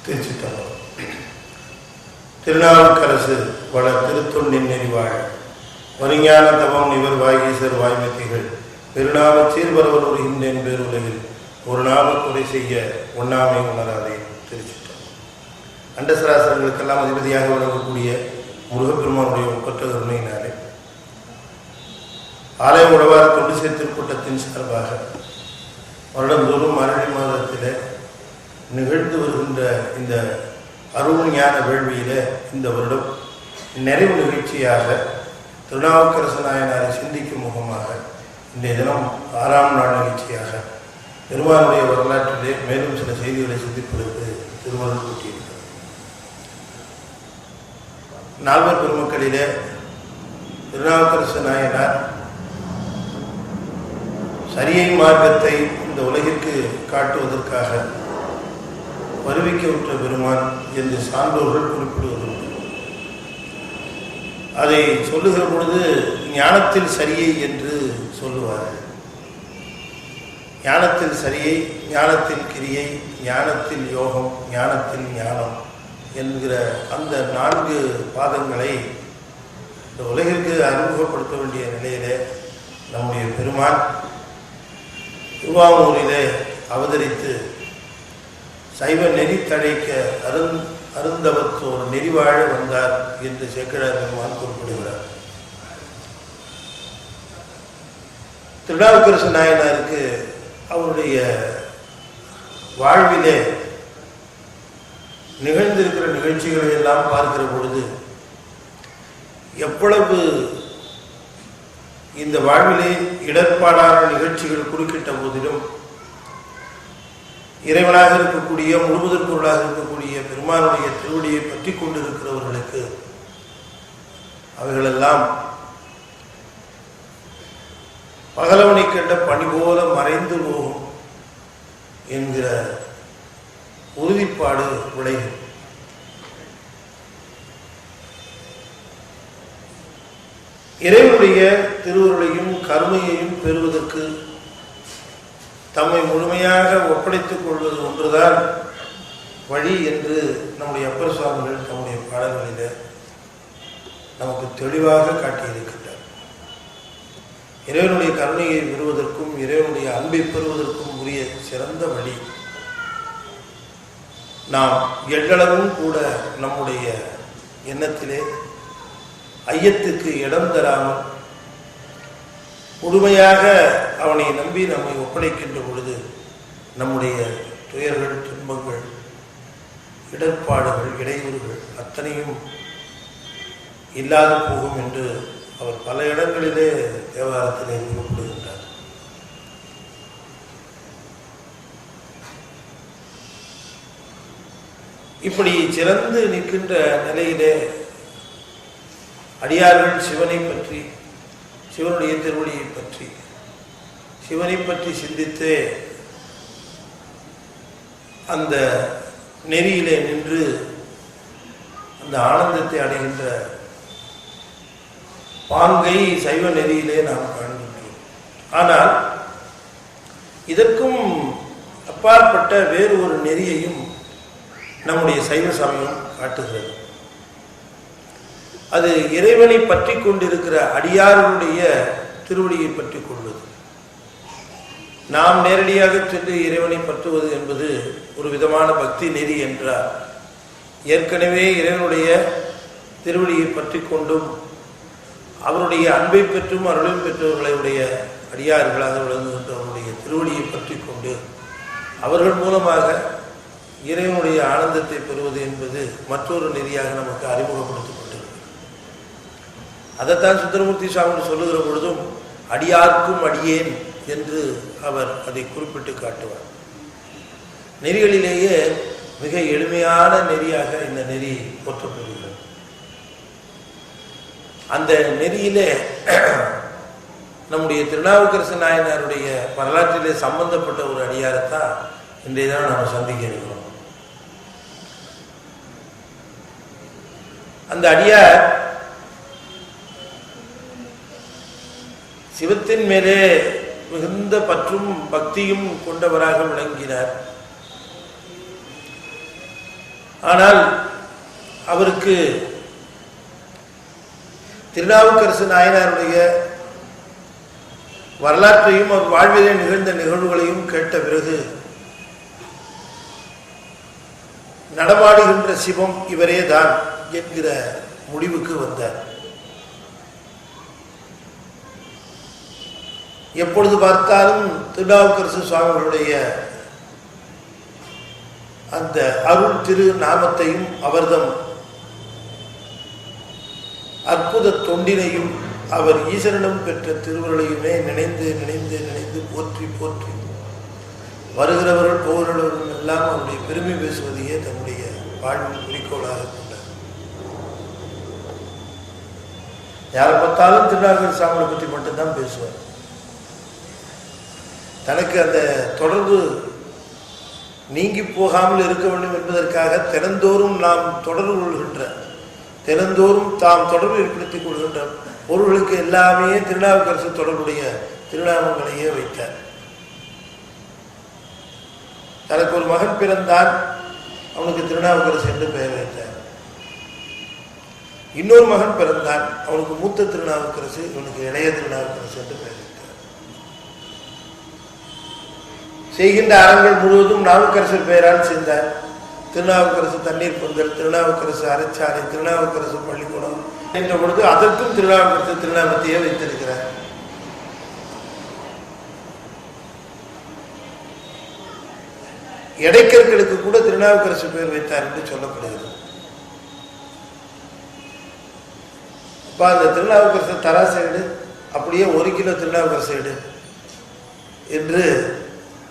திருச்சிற்றம்பலம். திருநாவுக்கரசு வள திருத்தொண்டின் நெறிவாழ் வருஞான தவம் இவர் வாகீசர் வாய்மத்திகள் பெருநாமச் சீர்வரவர் உருகின்றேன் பேருலகில் ஒரு நாமக்குறை செய்ய ஒண்ணாமை உணராதே. திருச்சிற்றம்பலம். அண்டசராசரங்களுக்கெல்லாம் அதிபதியாக வழங்கக்கூடிய முருகப்பெருமானுடைய ஒப்பற்ற கருணையினாலே ஆலய உழவார தொண்டு சேர்த்திருக்கூட்டத்தின் சார்பாக வருடந்தோறும் மரளி மாதத்தில் நிகழ்ந்து வருகின்ற இந்த அருள் ஞான வேள்வியில் இந்த வருடம் நிறைவு நிகழ்ச்சியாக திருநாவுக்கரசு நாயனாரை சிந்திக்கும் முகமாக இன்றைய தினம் 6ஆம் நாள் நிகழ்ச்சியாக பெருமானுடைய வரலாற்றிலே மேலும் சில செய்திகளை சிந்திப்பதற்கு திருமணம் கூட்டியிருக்கிறது. நால்வர் பெருமக்களிலே திருநாவுக்கரசு நாயனார் சரியை மார்க்கத்தை இந்த உலகிற்கு காட்டுவதற்காக வருவிக்க விட்ட பெருமான் என்று சான்றோர்கள் குறிப்பிடுவதுண்டு. அதை சொல்லுகிற பொழுது ஞானத்தில் சரியை என்று சொல்லுவார்கள். ஞானத்தில் சரியை, ஞானத்தில் கிரியை, ஞானத்தில் யோகம், ஞானத்தில் ஞானம் என்கிற அந்த 4 பாதங்களை இந்த உலகிற்கு அறிமுகப்படுத்த வேண்டிய நிலையிலே நம்முடைய பெருமான் திருவாமூரிலே அவதரித்து சைவ நெறி தழைக்க அருந்தவத்தோர் நெறிவாழ வந்தார் என்று சேக்கிழார் பெருமான் குறிப்பிடுகிறார். திருநாவுக்கரசு நாயனாருக்கு அவருடைய வாழ்விலே நிகழ்ந்திருக்கிற நிகழ்ச்சிகளை எல்லாம் பார்க்கிற பொழுது எவ்வளவு இந்த வாழ்விலே இடர்பாடான நிகழ்ச்சிகள் குறுக்கிட்ட போதிலும் இறைவனாக இருக்கக்கூடிய முழுவதற் பொருளாக இருக்கக்கூடிய பெருமானுடைய திருவடியை பற்றி கொண்டிருக்கிறவர்களுக்கு அவைகளெல்லாம் பகலவனை கண்ட பணி போல மறைந்து போகும் என்கிற உறுதிப்பாடு விளையும். இறைவனுடைய திருவருளையும் கருணையையும் பெறுவதற்கு தம்மை முழுமையாக ஒப்படைத்துக் கொள்வது ஒன்றுதான் வழி என்று நம்முடைய அப்பர் சுவாமிகள் தம்முடைய பாடல்களில் நமக்கு தெளிவாக காட்டியிருக்கின்றார். இறைவனுடைய கருணையை பெறுவதற்கும் இறைவனுடைய அன்பை பெறுவதற்கும் உரிய சிறந்த வழி நாம் எள்ளளவும் கூட நம்முடைய எண்ணத்திலே ஐயத்துக்கு இடம் தராமல் முழுமையாக அவனை நம்பி நம்மை ஒப்படைக்கின்ற பொழுது நம்முடைய துயர்கள், துன்பங்கள், இடர்பாடுகள், இடையூறுகள் அத்தனையும் இல்லாது போகும் என்று அவர் பல இடங்களிலே தேவாரத்திலே குறிப்பிடுகின்றார். இப்படி சிறந்து நிற்கின்ற நிலையிலே அடியார்கள் சிவனை பற்றி, சிவனுடைய திருவடியை பற்றி, சிவனை பற்றி சிந்தித்து அந்த நெறியிலே நின்று அந்த ஆனந்தத்தை அடைகின்ற பாங்கை சைவ நெறியிலே நாம் காண்கின்றோம். ஆனால் இதற்கும் அப்பாற்பட்ட வேறு ஒரு நெறியையும் நம்முடைய சைவ சமயம் காட்டுகிறது. அது இறைவனை பற்றி கொண்டிருக்கிற அடியார்களுடைய திருவடியை பற்றி கொள்வது. நாம் நேரடியாக சென்று இறைவனை பற்றுவது என்பது ஒரு விதமான பக்தி நெறி என்றார். ஏற்கனவே இறைவனுடைய திருவடியை பற்றி கொண்டும் அவருடைய அன்பை பெற்றும் அருளை பெற்றவர்களுடைய அடியார்களாக விளங்குகின்றவருடைய திருவடியை பற்றி கொண்டு அவர்கள் மூலமாக இறைவனுடைய ஆனந்தத்தை பெறுவது என்பது மற்றொரு நெறியாக நமக்கு அறிமுகப்படுத்தப்பட்டது. அதைத்தான் சுந்தரமூர்த்தி சுவாமி சொல்லுகிற பொழுதும் அடியார்க்கும் அடியேன் என்று அவர் அதை குறிப்பிட்டு காட்டுவார். நெறிகளிலேயே மிக எளிமையான நெறியாக இந்த நெறி போற்றப்படுகிறது. அந்த நெறியிலே நம்முடைய திருநாவுக்கரசு நாயனாருடைய வரலாற்றிலே சம்பந்தப்பட்ட ஒரு அடியாரைத்தான் இன்றைய தினம் நம்ம சந்திக்க இருக்கிறோம். அந்த அடியார் சிவத்தின் மேலே மிகுந்த பற்றும் பக்தியும் கொண்டவராக விளங்கினார். ஆனால் அவருக்கு திருநாவுக்கரசு நாயனாருடைய வரலாற்றையும் அவர் வாழ்விலே நிகழ்ந்த நிகழ்வுகளையும் கேட்ட பிறகு நடமாடுகின்ற சிவம் இவரே தான் என்கிற முடிவுக்கு வந்தார். எப்பொழுது பார்த்தாலும் திருநாவுக்கரசு சுவாமிகளுடைய அந்த அருள் திரு நாமத்தையும் அவர்தம் அற்புத தொண்டினையும் அவர் ஈசனிடம் பெற்ற திருவுருளையுமே நினைந்து நினைந்து நினைந்து போற்றி போற்றி வருகிறவர்கள் போகிறவர்கள் எல்லாம் அவருடைய பெருமை பேசுவதையே தன்னுடைய வாழ்வில் குறிக்கோளாக கொண்டார். யாரை பார்த்தாலும் திருநாவுக்கரசு சாமியை பற்றி மட்டும்தான் பேசுவார். தனக்கு அந்த தொடர்பு நீங்கி போகாமல் இருக்க வேண்டும் என்பதற்காக தினந்தோறும் நாம் தொடர்பு கொள்கின்ற தினந்தோறும் தாம் தொடர்பு ஏற்படுத்திக் கொள்கின்ற பொருள்களுக்கு எல்லாமே திருநாவுக்கரசு தொடர்புடைய திருநாமங்களையே வைத்தார். தனக்கு ஒரு மகன் பிறந்தான், அவனுக்கு திருநாவுக்கரசு என்று பெயர் வைத்தார். இன்னொரு மகன் பிறந்தான், அவனுக்கு மூத்த திருநாவுக்கரசு, இவனுக்கு இளைய திருநாவுக்கரசு என்று பெயர் வைத்தார். செய்கின்ற அறங்கள் முழுவதும் நாவுக்கரசர் பெயரால் செய்தார். திருநாவுக்கரசு தண்ணீர் பந்தல், திருநாவுக்கரசு அரைச்சாலை, திருநாவுக்கரசு பள்ளிக்கூடம் என்ற பொழுது அதற்கும் திருநாவுக்கரசு திருநாமத்தையே வைத்திருக்கிறார். இடைக்கர்களுக்கு கூட திருநாவுக்கரசு பெயர் வைத்தார் என்று சொல்லப்படுகிறது. அப்ப அந்த திருநாவுக்கரசு தராசைடு அப்படியே 1 கிலோ திருநாவுக்கரசு எடு என்று,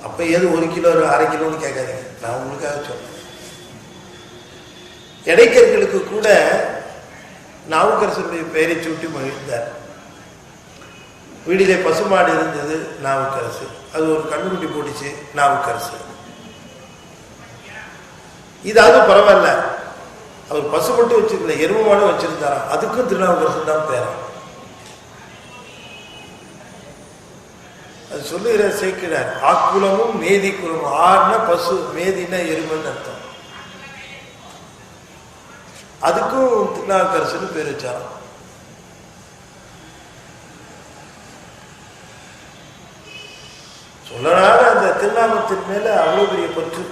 அப்ப ஏது 1 கிலோ 1/2 கிலோன்னு கேட்காதீங்க, நான் உங்களுக்காக சொல்றேன். இடைக்கர்களுக்கு கூட நாவுக்கரசருடைய பெயரை சூட்டி மகிழ்ந்தார். வீடிலே பசுமாடு இருந்தது, நாவுக்கரசு. அது ஒரு கண்ணுக்குட்டி போட்டுச்சு, நாவுக்கரசு. இதாவது பரவாயில்ல, அவர் பசு மட்டும் வச்சிருக்கல, எருமை மாடும் வச்சிருந்தாராம், அதுக்கும் திருநாவுக்கரசு தான் பேரம். அது சொல்லுகிற சேர்க்கிறார், ஆக்குலமும் மேதி குலமும். ஆறுனா பசு, மேதினா எருமைன்னு அர்த்தம். அதுக்கும் திருநாவுக்கரசுன்னு பேர் வச்சாராம். சொல்லனால அந்த திருநாமத்தின் மேல அவ்வளவு பெரிய பற்று.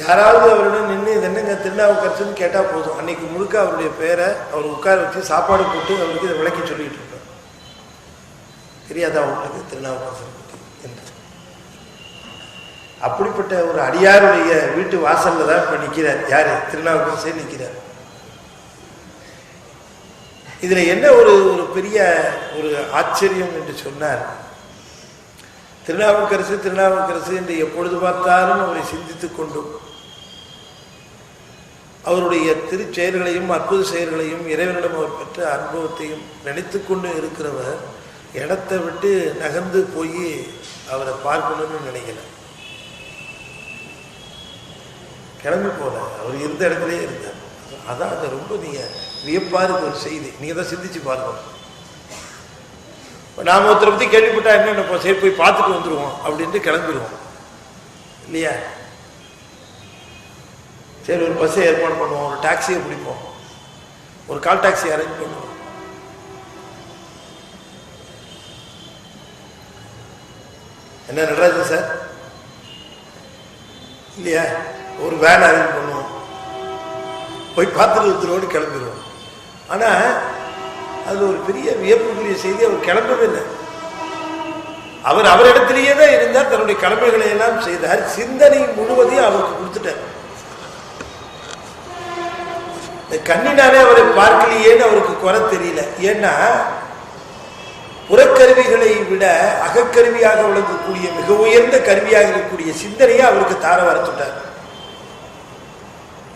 யாராவது அவருடன் நின்று இது என்னங்க திருநாவுக்கரசுன்னு கேட்டா போதும், அன்னைக்கு முழுக்க அவருடைய பேரை அவர் உட்கார வச்சு சாப்பாடு போட்டு அவருக்கு இதை விளக்கி சொல்லிட்டு இருப்பார். தெரியாதா உங்களுக்கு திருநாவுக்கரசர் பற்றி என்று? அப்படிப்பட்ட ஒரு அடியாருடைய வீட்டு வாசல்ல தான் இப்ப நிற்கிறார். யாரு? திருநாவுக்கரசே நிற்கிறார். இதுல என்ன ஒரு பெரிய ஒரு ஆச்சரியம் என்று சொன்னார், திருநாவுக்கரசு திருநாவுக்கரசு என்று எப்பொழுது பார்த்தாலும் அவரை சிந்தித்துக் கொண்டும் அவருடைய திருச்செயல்களையும் அற்புத செயல்களையும் இறைவனிடம் அவர் பெற்ற அனுபவத்தையும் நினைத்து கொண்டு இருக்கிறவர் இடத்தை விட்டு நகர்ந்து போய் அவரை பார்க்கணும்னு நினைக்கல. கிளம்பி போல, அவர் இருந்த இடத்துலயே இருந்தார். அதான் அதை ரொம்ப நீங்க வியப்பாரு ஒரு செய்தி. நீங்க தான் சிந்திச்சு பாருங்க. நாம ஒருத்தரை பத்தி கேள்விப்பட்டா என்ன நினைப்போம், சரி போய் பார்த்துட்டு வந்துடுவோம் அப்படின்ட்டு கிளம்பிடுவோம் இல்லையா? சரி ஒரு பஸ்ஸை ஏற்பாடு பண்ணுவோம், ஒரு டாக்ஸியை பிடிப்போம், ஒரு கால் டாக்ஸி அரேஞ்ச் பண்ணுவோம். என்ன நடராஜன் சார் இல்லையா, ஒரு வேன் அரேஞ்ச் பண்ணுவோம், போய் பார்த்துட்டு வந்துடுவோம்னு கிளம்பிடுவோம். ஆனா அது ஒரு பெரிய வியப்புக்குரிய செய்தி. அவர் கிளம்பவே இல்லை, அவர் அவரிடத்திலேயே தான் இருந்தார், தன்னுடைய கடமைகளை எல்லாம் செய்தார். சிந்தனை முழுவதையும் அவருக்கு கொடுத்துட்டார். கண்ணினாலே அவரை பார்க்கலையேன்னு அவருக்கு குறை தெரியல. ஏன்னா புறக்கருவிகளை விட அகக்கருவியாக விளங்கக்கூடிய மிக உயர்ந்த கருவியாக இருக்கக்கூடிய சிந்தனையை அவருக்கு தார வரைச்சுட்டார்.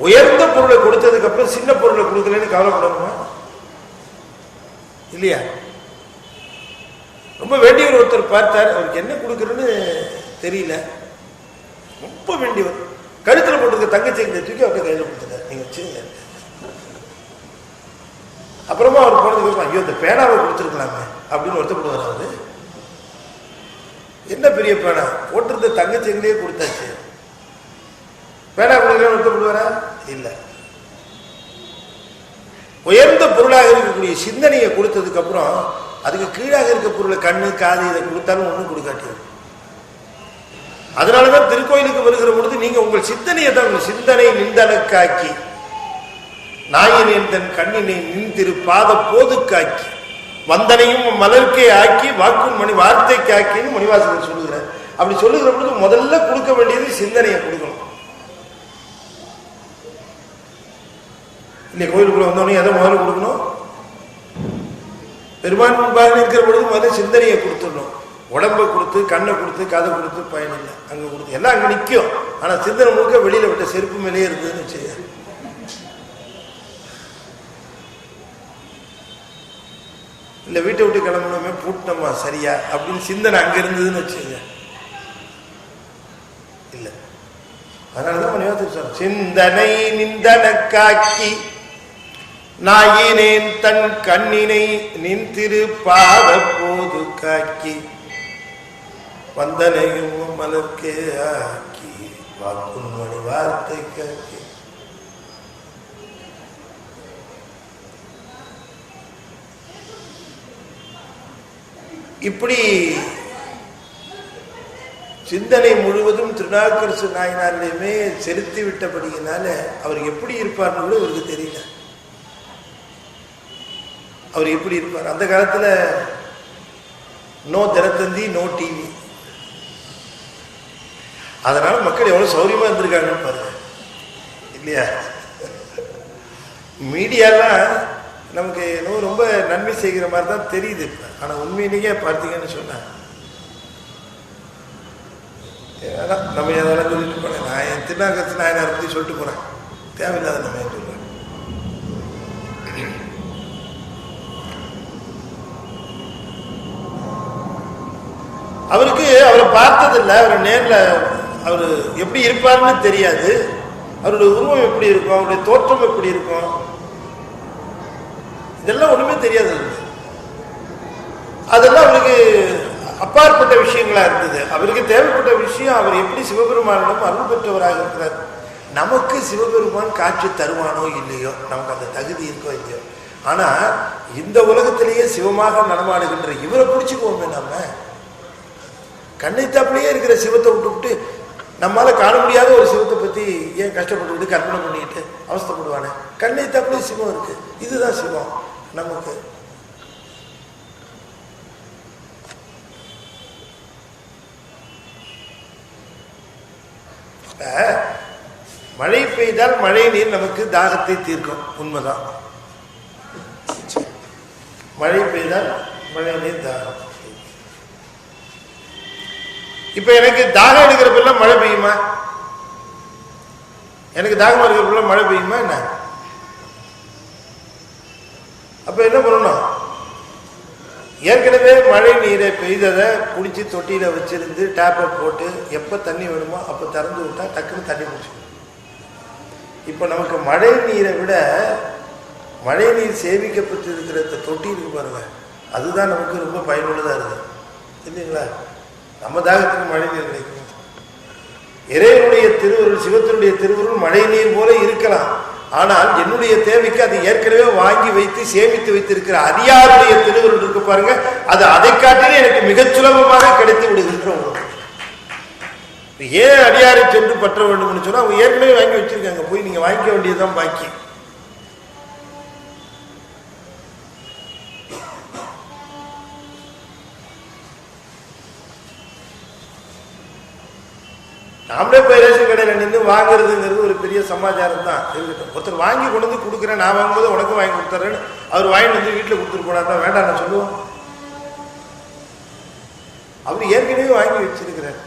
உயர்ந்த பொருளை கொடுத்ததுக்கு அப்புறம் சின்ன பொருளை கொடுக்கலன்னு கவலைப்படணுமா இல்லையா? ரொம்ப வேண்டியவர் ஒருத்தர் பார்த்தார், அவருக்கு என்ன கொடுக்குறன்னு தெரியல, ரொம்ப வேண்டியவர். கழுத்துல போட்டுருக்க தங்கச்சி தூக்கி அவர்கிட்ட கையில் கொடுத்துட்டார், நீங்க வச்சுங்க. அப்புறமா அவர் போனதுக்கு ஐயோ இந்த பேனாவை கொடுத்துருக்கலாமே அப்படின்னு வருத்தப்படுவார். அவரு என்ன பெரிய பேனா போட்டிருந்த தங்கச்செங்கிலேயே கொடுத்தாச்சு. பேனா கொடுக்கல வருத்தப்படுவாரா? இல்லை. உயர்ந்த பொருளாக இருக்கக்கூடிய சிந்தனையை கொடுத்ததுக்கு அப்புறம் அதுக்கு கீழாக இருக்க பொருளை கண்ணு காது இதை கொடுத்தாலும் ஒன்றும் கொடுக்காட்டியது. அதனாலதான் திருக்கோயிலுக்கு வருகிற பொழுது நீங்க உங்கள் சிந்தனையை தான், உங்கள் சிந்தனை நிந்தனக்காக்கி நாயினேன் தன் கண்ணினை நின்திரு பாத போதுக்காக்கி வந்தனையும் மலர்க்கே ஆக்கி வாக்குன் மணி வார்த்தைக்கு ஆக்கின்னு மணிவாசகர் சொல்லுகிறார். அப்படி சொல்லுகிற பொழுது முதல்ல கொடுக்க வேண்டியது சிந்தனையை கொடுக்கணும். இல்லை கோயிலுக்குள்ள வந்தோடனே எதை முதல்ல கொடுக்கணும்? பெருமான் முன்பாக இருக்கிற பொழுது முதல்ல சிந்தனையை கொடுத்துடணும். உடம்பை கொடுத்து கண்ணை கொடுத்து கதை கொடுத்து பயனில்லை. அங்கே கொடுத்து எல்லாம் அங்கே நிற்கும். ஆனால் சிந்தனை முழுக்க வெளியில விட்ட செருப்பு மேலேயே இருந்ததுன்னு வச்சுக்க. இல்லை வீட்டை விட்டு கிளம்பணுமே பூட்டணுமா சரியா அப்படின்னு சிந்தனை அங்கே இருந்ததுன்னு வச்சுங்க. இல்லை, அதனாலதான் மணிவாசகர் சொல்ற சிந்தனை நிந்தனக்காக்கி நாயினேன் தன் கண்ணினை நின் திரு பாத போது காக்கி வந்தனையும் மலர்க்கே ஆக்கி வாக்குன் மணி வார்த்தை காக்கி. இப்படி சிந்தனை முழுவதும் திருநாவுக்கரசு நாயனாரிலையுமே செலுத்தி விட்டபடியினால அவர் எப்படி இருப்பார்னு கூட இவருக்கு தெரியல. அவர் எப்படி இருப்பார்? அந்த காலத்துல நோ தினத்தந்தி, நோ டிவி. அதனால மக்கள் எவ்வளவு சௌரியமா இருந்திருக்காங்கன்னு பாருங்க, இல்லையா? மீடியாலாம் நமக்கு இன்னும் ரொம்ப நன்மை செய்கிற மாதிரி தான் தெரியுது இப்ப. ஆனா உண்மையிலேயே பார்த்தீங்கன்னு சொன்னா நம்ம எதெல்லாம் சொல்லிட்டு போனேன். நான் என் திருநாவுக்கரசு நாயனாரை பத்தி சொல்லிட்டு போறேன், தேவையில்லாத நம்ம சொல்லுவேன். அவருக்கு அவரை பார்த்ததில்லை, அவர் நேரில் அவர் எப்படி இருப்பார்னு தெரியாது. அவருடைய உருவம் எப்படி இருக்கும், அவருடைய தோற்றம் எப்படி இருக்கும், இதெல்லாம் ஒண்ணுமே தெரியாது. அதெல்லாம் அவருக்கு அப்பாற்பட்ட விஷயங்களா இருந்தது. அவருக்கு தேவைப்பட்ட விஷயம் அவர் எப்படி சிவபெருமானிடம் அருள் பெற்றவராக இருக்கிறார். நமக்கு சிவபெருமான் காட்சி தருவானோ இல்லையோ, நமக்கு அந்த தகுதி இருக்கோ இல்லையோ, ஆனா இந்த உலகத்திலேயே சிவமாக நடமாடுகின்ற இவரை பிடிச்சுக்குவோமே. நம்ம கண்ணைத்தாப்பிலேயே இருக்கிற சிவத்தை விட்டு நம்மளால காண முடியாத ஒரு சிவத்தை பத்தி ஏன் கஷ்டப்பட்டு கற்பனை பண்ணிட்டு அவஸ்தைப்படுவானே? கண்ணைத்தாப்பிலே சிவம் இருக்கு, இதுதான் சிவம் நமக்கு. மழை பெய்தால் மழை நீர் நமக்கு தாகத்தை தீர்க்கும், உண்மைதான். மழை பெய்தால் மழை நீர் தாகம். இப்ப எனக்கு தாகம் எடுக்கிறப்ப மழை பெய்யுமா? எனக்கு தாகம் எடுக்கிறப்ப மழை பெய்யுமா என்ன? அப்ப என்ன பண்ணணும்? ஏற்கனவே மழை நீரை பெய்ததை குடிச்சு தொட்டியில வச்சிருந்து டேப்பை போட்டு எப்ப தண்ணி வேணுமோ அப்ப திறந்து விட்டா டக்குன்னு தண்ணி குடிச்சு. இப்ப நமக்கு மழை நீரை விட மழை நீர் சேமிக்கப்பட்டு இருக்கிற தொட்டி இருக்கு பாருங்க, அதுதான் நமக்கு ரொம்ப பயனுள்ளதா இருக்கு, இல்லைங்களா? நம்ம தாகத்துக்கு மழை நீர் கிடைக்கும். இறைவனுடைய திருவருள், சிவத்தினுடைய திருவருள் மழை நீர் போல இருக்கலாம். ஆனால் என்னுடைய தேவைக்கு அது ஏற்கனவே வாங்கி வைத்து சேமித்து வைத்திருக்கிற அடியாருடைய திருவருள் இருக்கு பாருங்க, அது அதை காட்டிலே எனக்கு மிகச் சுலபமாக கிடைத்து விடுகின்ற ஒன்று. ஏன் அடியாரை சென்று பற்ற வேண்டும் சொன்னா அவங்க ஏற்கனவே வாங்கி வச்சிருக்காங்க, போய் நீங்க வாங்கிக்க வேண்டியதுதான் பாக்கி. நாமளே போய் ரேஷன் கடையில் நின்று வாங்குறதுங்கிறது ஒரு பெரிய சமாச்சாரம் தான் இருக்கட்டும். ஒருத்தர் வாங்கி கொண்டு வந்து கொடுக்குறேன், நான் வாங்கும்போது உனக்கு வாங்கி கொடுத்துறேன்னு அவர் வாங்கிட்டு வந்து வீட்டில் கொடுத்துட்டு போனா தான் வேண்டாம் நான் சொல்லுவோம். அவர் ஏற்கனவே வாங்கி வச்சிருக்கிறார்.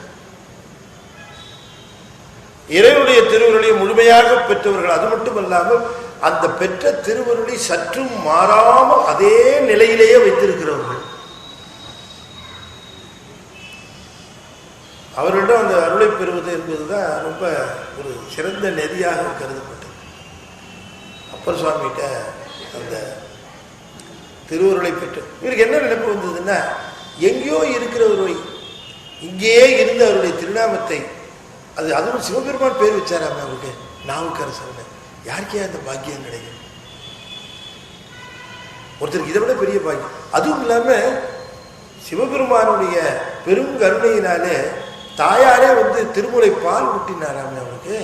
இறைவனுடைய திருவருளை முழுமையாக பெற்றவர்கள். அது மட்டும் இல்லாமல் அந்த பெற்ற திருவருளை சற்றும் மாறாமல் அதே நிலையிலேயே வைத்திருக்கிறவர்கள். அவர்களிடம் அந்த அருளை பெறுவது என்பதுதான் ரொம்ப ஒரு சிறந்த நெறியாக கருதப்பட்டது. அப்பர் சுவாமிகிட்ட அந்த திருவருளை பெற்று இவருக்கு என்ன நினைப்பு வந்ததுன்னா, எங்கேயோ இருக்கிற ஒரு இங்கேயே இருந்து அவருடைய திருநாமத்தை அதுவும் சிவபெருமான் பேர் வச்சாராம அவருக்கு நாவுக்கரசர். யாருக்கே அந்த பாக்கியம் கிடைக்கும்? ஒருத்தருக்கு இதை விட பெரிய பாக்கியம். அதுவும் இல்லாம சிவபெருமானுடைய பெரும் கருணையினாலே தாயாரே திருமுறை பால் ஊட்டினாராம அவருக்கு.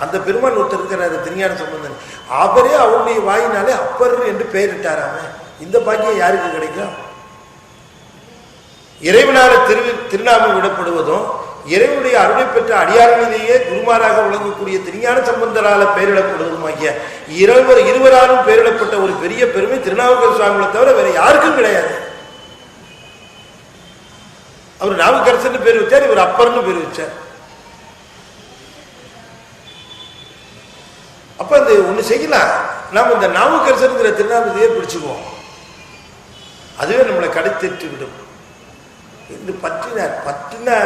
அந்த பெருமான் ஒருத்தர் இருக்கிறாரு திருஞான சம்பந்தன், அவரே அவருடைய வாயினாலே அப்பர் என்று பெயரிட்டாராம. இந்த பாக்கியம் யாருக்கு கிடைக்கும்? இறைவனால திருநாமம் விடப்படுவதும் இறைவனுடைய அருளை பெற்ற அடியார்களிலேயே குருமாராக விளங்கக்கூடிய திருஞான சம்பந்தரால பெயரிடப்படுவதும் ஆகிய இருவராலும் பெயரிடப்பட்ட ஒரு பெரிய பெருமை திருநாவுக்கரசு சுவாமிகளை தவிர வேற யாருக்கும் கிடையாது. அவர் நாவுக்கரசன் பேர் வச்சார், இவர் அப்பர்னு பேர் வச்சார். அப்ப அந்த ஒண்ணு செய்யலாம், நாம் இந்த நாவுக்கரசருங்கிற திருநாமத்தையே பிடிச்சுக்குவோம், அதுவே நம்மளை கடத்திட்டு விடும். இந்த பற்றினா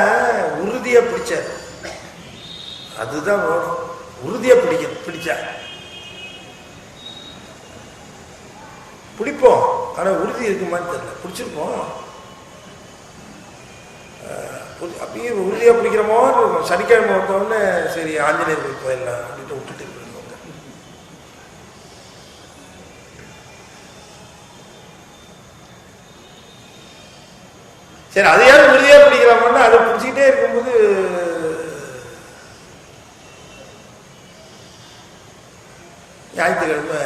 உறுதியா பிடிச்சார், அதுதான் வேணும். உறுதியா பிடிச்சா பிடிப்போம், ஆனா உறுதி இருக்குமான்னு தெரியல. பிடிச்சிருப்போம், அப்படியே உறுதியா பிடிக்கிறோமோ. சனிக்கிழமை வந்தோடனே சரி ஆஞ்சநேயர் கோயில் போயிடலாம் அப்படின்ட்டு விட்டுட்டு இருக்கோங்க. சரி அதையாவது உறுதியா பிடிக்கலாமான்னா அதை பிடிச்சிக்கிட்டே இருக்கும்போது ஞாயிற்றுக்கிழமை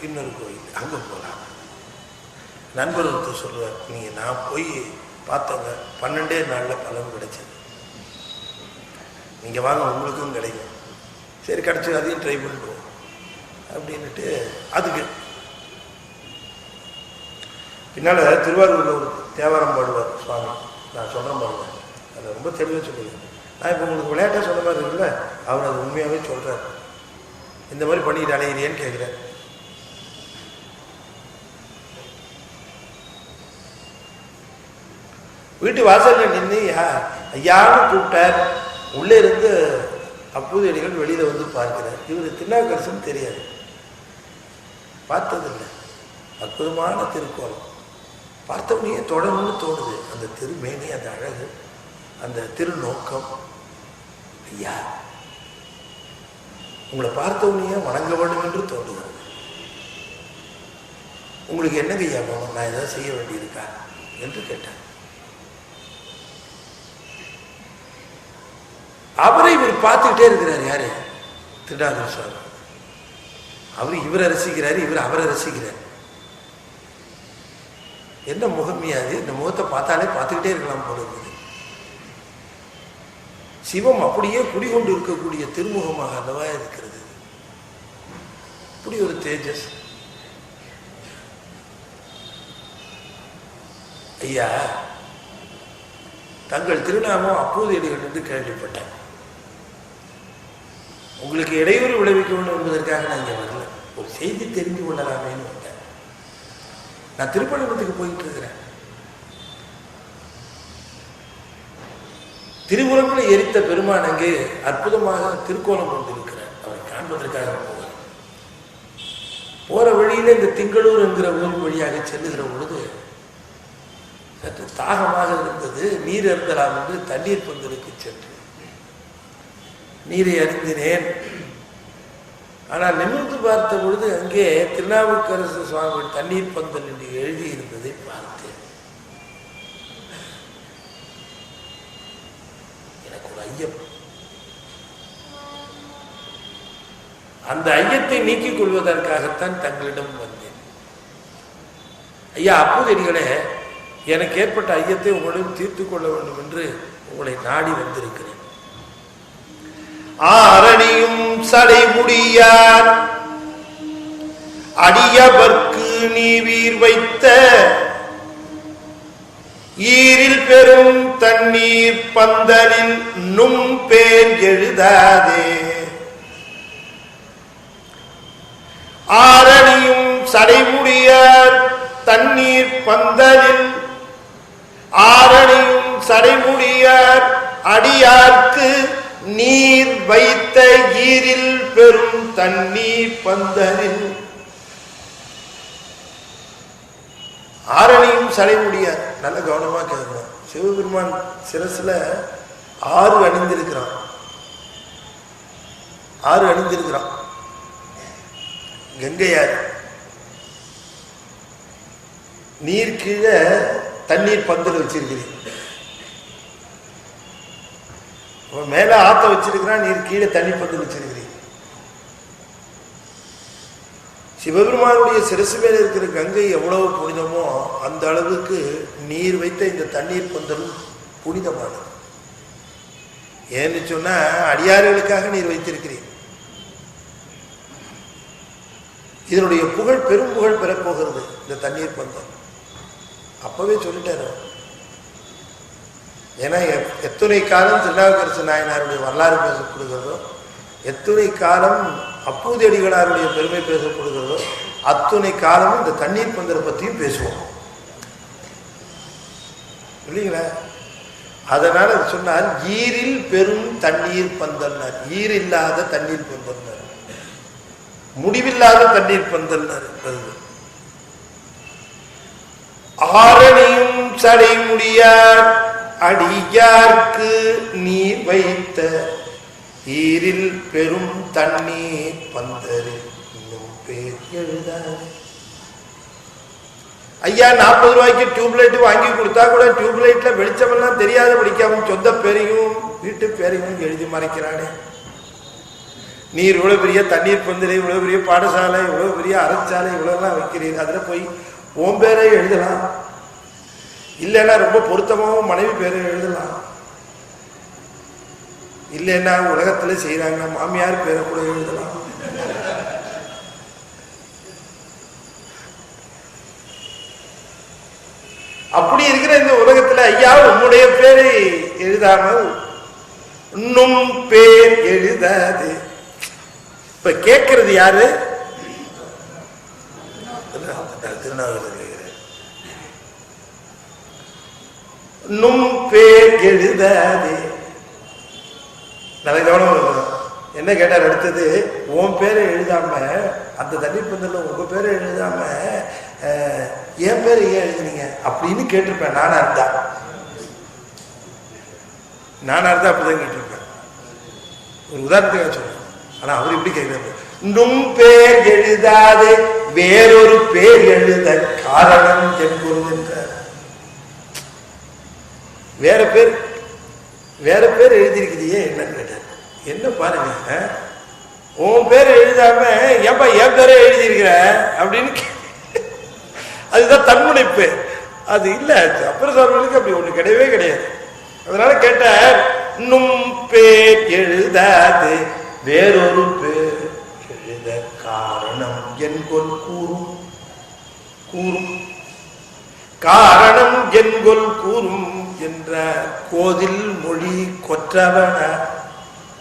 இன்னொரு கோயில் அங்கே போகலாம். நண்பர் ஒருத்தர் சொல்லுவார், நீங்கள் நான் போய் பார்த்தவங்க 12 நாளில் பலன் கிடைச்சது, நீங்கள் வாங்க உங்களுக்கும் கிடைக்கும். சரி கிடைச்சி அதையும் ட்ரை பண்ணுவோம் அப்படின்ட்டு அதுக்கு பின்னால் திருவாரூரில் ஒரு தேவாரம் பாடுவார் சுவாமி, நான் சொல்கிறேன் பாருங்க, அதை ரொம்ப தெளிவாக சொல்லுவேன். நான் இப்போ உங்களுக்கு விளையாட்டாக சொன்ன மாதிரி இருக்குல்ல, அவர் அது உண்மையாகவே சொல்கிறார். இந்த மாதிரி பண்ணிட்டு அலையிறியேன்னு கேட்குறேன். வீட்டு வாசல்ல நின்று ஐயான்னு கூப்பிட்டார். உள்ளே இருந்து அப்பூதியடிகள் வெளியில் வந்து பார்க்கிறார். இவர் திருநாவுக்கரசன் தெரியாது, பார்த்ததில்லை. அற்புதமான திருக்கோலம், பார்த்தவனையே தொடரணும்னு தோணுது. அந்த திருமேனி, அந்த அழகு, அந்த திருநோக்கம். ஐயா உங்களை பார்த்தவனையே வணங்க வேண்டும் என்று தோணுகிறது. உங்களுக்கு என்னங்க ஐயா வேணும், நான் ஏதாவது செய்ய வேண்டியிருக்கா என்று கேட்டார். அவரை இவர் பார்த்துக்கிட்டே இருக்கிறார். யாரு? திருநாவுக்கரசு சுவாமி. அவர் இவரை ரசிக்கிறாரு, இவர் அவரை ரசிக்கிறார். என்ன முகமையாது, இந்த முகத்தை பார்த்தாலே பார்த்துக்கிட்டே இருக்கலாம் போல இருக்குது. சிவம் அப்படியே குடிகொண்டு இருக்கக்கூடிய திருமுகமாக அல்லவா இருக்கிறது. இப்படி ஒரு தேஜஸ். ஐயா தங்கள் திருநாமம் அப்பூதியடிகள் என்று கேள்விப்பட்டேன். உங்களுக்கு இடையூறு விளைவிக்க வேண்டும் என்பதற்காக நான் இங்கே வரல, ஒரு செய்தி தெரிந்து கொள்ளலாமேன்னு வந்தேன். நான் திருப்பள்ளத்துக்கு போயிட்டு இருக்கிறேன். திருவுரங்களை எரித்த பெருமான் அங்கே அற்புதமாக திருக்கோலம் கொண்டிருக்கிறார். அவரை காண்பதற்காக போகிறேன். போற வழியில இந்த திங்களூர் என்கிற ஊர் வழியாக செல்லுகிற பொழுது சற்று தாகமாக இருந்தது. நீர் அருந்தலாம் என்று தண்ணீர் பந்தலுக்கு சென்று நீரை அருந்தினேன். ஆனால் நிமிர்ந்து பார்த்த பொழுது அங்கே திருநாவுக்கரசு சுவாமி தண்ணீர் பந்தல் என்று எழுதி இருந்ததை பார்த்தேன். எனக்கு ஒரு ஐயம். அந்த ஐயத்தை நீக்கிக் கொள்வதற்காகத்தான் தங்களிடம் வந்தேன். ஐயா அப்பூதியடிகளே, எனக்கு ஏற்பட்ட ஐயத்தை உங்களிடம் தீர்த்து கொள்ள வேண்டும் என்று உங்களை நாடி வந்திருக்கிறேன். ஆரணியும் சடைமுடியார் அடியவர்க்கு நீ வீர் வைத்த ஈரில் பெரும் தண்ணீர் பந்தலில் நும் பேர் எழுதாதே. ஆரணியும் சடைமுடியார் தண்ணீர் பந்தலில் ஆரணியும் சடைமுடியார் அடியார்க்கு நீர் வைத்த ஈரில் பெரும் தண்ணீர் பந்தலில் ஆரணியும் சடை முடியார். நல்ல கவனமா கேட்கணும். சிவபெருமான் சிரசுல 6 அணிந்திருக்கிறான். 6 அணிந்திருக்கிறான். கங்கையார் நீர் கீழே தண்ணீர் பந்தல் வச்சிருக்கிறீங்க. மேல ஆத்த வச்சிருக்கிறான், நீர் கீழே தண்ணீர் பந்தல் வச்சிருக்கிறீங்க. சிவபெருமானுடைய சிரசு மேல இருக்கிற கங்கை எவ்வளவு புனிதமோ அந்த அளவுக்கு நீர் வைத்த இந்த தண்ணீர் பந்தலும் புனிதமானது. ஏன்னு சொன்னா அடியார்களுக்காக நீர் வைத்திருக்கிறீர். இதனுடைய புகழ் பெரும் புகழ் பெறப்போகிறது இந்த தண்ணீர் பந்தல். அப்பவே சொல்லிட்டாரு. ஏன்னா எத்துணை காலம் திருநாவுக்கரசு நாயனாருடைய வரலாறு பேசப்படுகிறதோ, எத்துணை காலம் அப்பூதி அடிகளாருடைய பெருமை பேசப்படுகிறதோ, அத்துணை காலமும் இந்த தண்ணீர் பந்தலை பற்றியும் பேசுவோம் இல்லைங்களா? அதனால சொன்னார், ஈரில் பெரும் தண்ணீர் பந்தல்னார். ஈர் இல்லாத தண்ணீர் பந்தல்னார், முடிவில்லாத தண்ணீர் பந்தல்னார். ஆரணியும் சடை முடியார் அடியார்க்கு நீர் வைத்த ஈரில் பெரும் தண்ணீர் பந்தரில் இன்னும் பேர் எழுதார். ஐயா 40 ரூபாய்க்கு டியூப்லைட் வாங்கி கொடுத்தா கூட டியூப்லைட்ல வெளிச்சமெல்லாம் தெரியாத படிக்காம சொந்த பேரையும் வீட்டு பேரையும் எழுதி மறைக்கிறானே. நீர் இவ்வளவு பெரிய தண்ணீர் பந்தலை, இவ்வளவு பெரிய பாடசாலை, இவ்வளவு பெரிய அறச்சாலை, இவ்வளவுலாம் வைக்கிறீர். அதுல போய் உன் பேரை எழுதலாம், இல்லைன்னா ரொம்ப பொருத்தமாகவும் மனைவி பேரை எழுதலாம், இல்லைன்னா உலகத்துல செய்யறாங்க மாமியார் பேரை கூட எழுதலாம். அப்படி இருக்கிற இந்த உலகத்துல ஐயா உன்னுடைய பேரை எழுதாமல் இன்னும் பேர் எழுதாது. இப்ப கேட்கறது யாரு? திருநாவுக்கரசர். இன்னும் பேர் எழுதாது. நல்ல கவனம் இருக்கணும். என்ன கேட்டார் அடுத்தது? உன் பேரை எழுதாம அந்த தண்ணீர் பந்தல்ல உங்க பேரை எழுதாம என் பேரை ஏன் எழுதுனீங்க அப்படின்னு கேட்டிருப்பேன். நானா இருந்தா அப்படிதான் கேட்டிருப்பேன். ஒரு உதாரணத்துக்காக சொல்றேன். ஆனா அவர் இப்படி கேட்கிறாரு, இன்னும் பேர் எழுதாது வேறொரு பேர் எழுத காரணம் என்பார். வேற பேர் எழுதியிருக்கிறியே என்னன்னு கேட்டார். என்ன பாருங்க, உன் பேர் எழுதாம ஏன்பா என் பேரை எழுதியிருக்கிற அப்படின்னு. அதுதான் தன்முனைப்பு. அது இல்ல அப்பர் சாமிகளுக்கு அப்படி ஒண்ணு கிடையவே கிடையாது. அதனால கேட்டார், இன்னும் பேர் எழுதாது வேறொரு பேர் எழுத காரணம் என்கொல் கூறும் காரணம் என்கொல் கூறும் என்ற கோதில் மொழி கொற்றவன.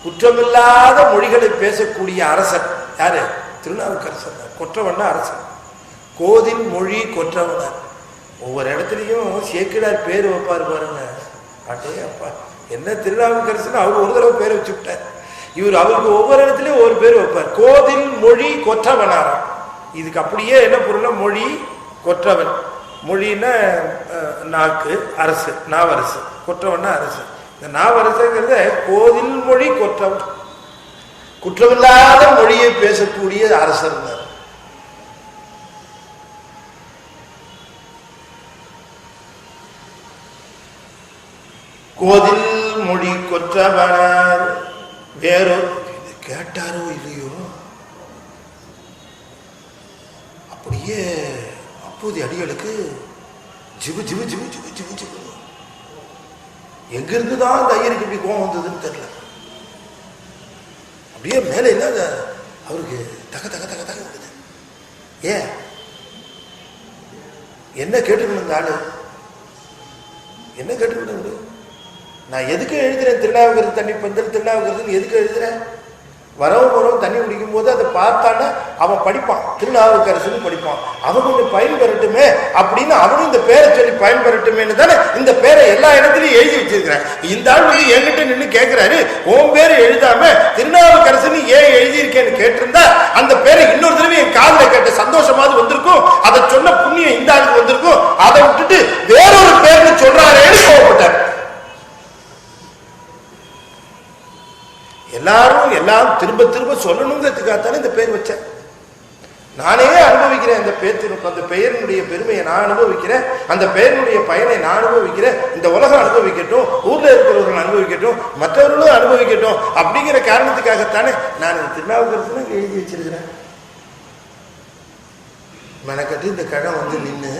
குற்றமில்லாத மொழிகளை பேசக்கூடிய அரசன் யாரு? திருநாவுக்கரசர். கொற்றவன் அரசன். கோதில் மொழி கொற்றவனார். ஒவ்வொரு இடத்துலையும் சேக்கிடார் பேர் வைப்பார் பாருங்க. அட்டே அப்பா, என்ன திருநாவுக்கரசன் அவர் ஒரு தடவை பேர் வச்சு விட்டார். அவருக்கு ஒவ்வொரு இடத்துலயும் ஒவ்வொரு பேர் வைப்பார். கோதில் மொழி கொற்றவனாராம். இதுக்கு அப்படியே என்ன பொருள்? மொழி கொற்றவன். மொழின்னா நாக்கு, அரசு, நாவரசு. கொற்றவன்னா அரசு. இந்த நாவரசுங்கிறத கோதில் மொழி கொற்றவன், குற்றமில்லாத மொழியை பேசக்கூடிய அரசர். கோதில் மொழி கொற்றவனார் வேறொரு. இது கேட்டாரோ இல்லையோ, அப்படியே அப்போது அடிகளுக்கு ஜிவு ஜிவு ஜிவு ஜிவு ஜிவு ஜிவு. எங்கிருந்துதான் அந்த ஐயருக்கு இப்படி கோவம் வந்ததுன்னு தெரியல. அப்படியே மேல இல்லாத அவருக்கு தக தக தக தக வருது. ஏன் என்ன கேட்டுக்கணும்? இந்த ஆளு என்ன கேட்டுக்கணும்? நான் எதுக்கு எழுதுறேன் திருநாவுக்கரசு தண்ணி பந்தல் திருநாவுக்கரசு எதுக்கு எழுதுறேன்? வரவும் தண்ணி குடிக்கும் போது அதை பார்த்தானே அவன் படிப்பான், திருநாவுக்கரசுன்னு படிப்பான். அவன் கொஞ்சம் பயன்பெறட்டுமே அப்படின்னு அவனும் இந்த பேரை சொல்லி பயன்பெறட்டுமேன்னு தானே இந்த பேரை எல்லா இடத்துலையும் எழுதி வச்சிருக்கிறேன். இந்த ஆள் வந்து என்கிட்ட நின்று கேட்கிறாரு, உன் பேரை எழுதாம திருநாவுக்கரசுன்னு ஏன் எழுதியிருக்கேன்னு கேட்டிருந்தா அந்த பேரை இன்னொரு தடவை என் காதுல கேட்ட சந்தோஷமாவது வந்திருக்கும், அதை சொன்ன புண்ணியம் இந்த ஆளுக்கு வந்திருக்கும். அதை விட்டுட்டு வேறொரு பேர்னு சொல்றாரேன்னு கோவப்பட்டார். எல்லாம் திரும்ப திரும்ப சொல்லணுங்கிறதுக்காகத்தானே இந்த பேர் வச்சேன். நானே அனுபவிக்கிறேன் அந்த அந்த பெயரினுடைய பெருமையை நான் அனுபவிக்கிறேன், அந்த பெயரினுடைய பயனை நான் அனுபவிக்கிறேன். இந்த உலகம் அனுபவிக்கட்டும், ஊர்ல இருக்கிறவர்கள் அனுபவிக்கட்டும், மற்றவர்களும் அனுபவிக்கட்டும் அப்படிங்கிற காரணத்துக்காகத்தானே நான் திருநாவுக்கரசுன்னு எழுதி வச்சிருக்கிறேன். மெனக்கட்டு இந்த கழகம் வந்து நின்று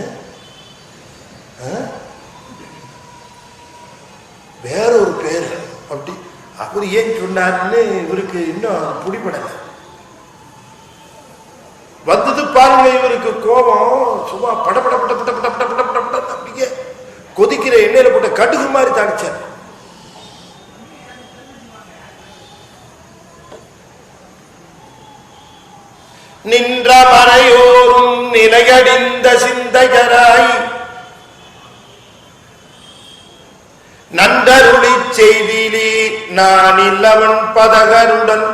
வேறொரு பேர் அப்படி அவர் ஏன் சொன்னார்னு இவருக்கு இன்னும் பிடிபடல. வந்தது பாருங்க, இவருக்கு கோபம் சும்மா படப்பட பட பட பட பட பட பட பட அப்படியே கொதிக்கிற எண்ணெயில போட்ட கடுகு மாதிரி தாடிச்சார். நின்ற மறையோரும் நிலையடிந்த சிந்தையராய் நன்றருளி செய்திலே நான் இல்லவன் பதகருடன்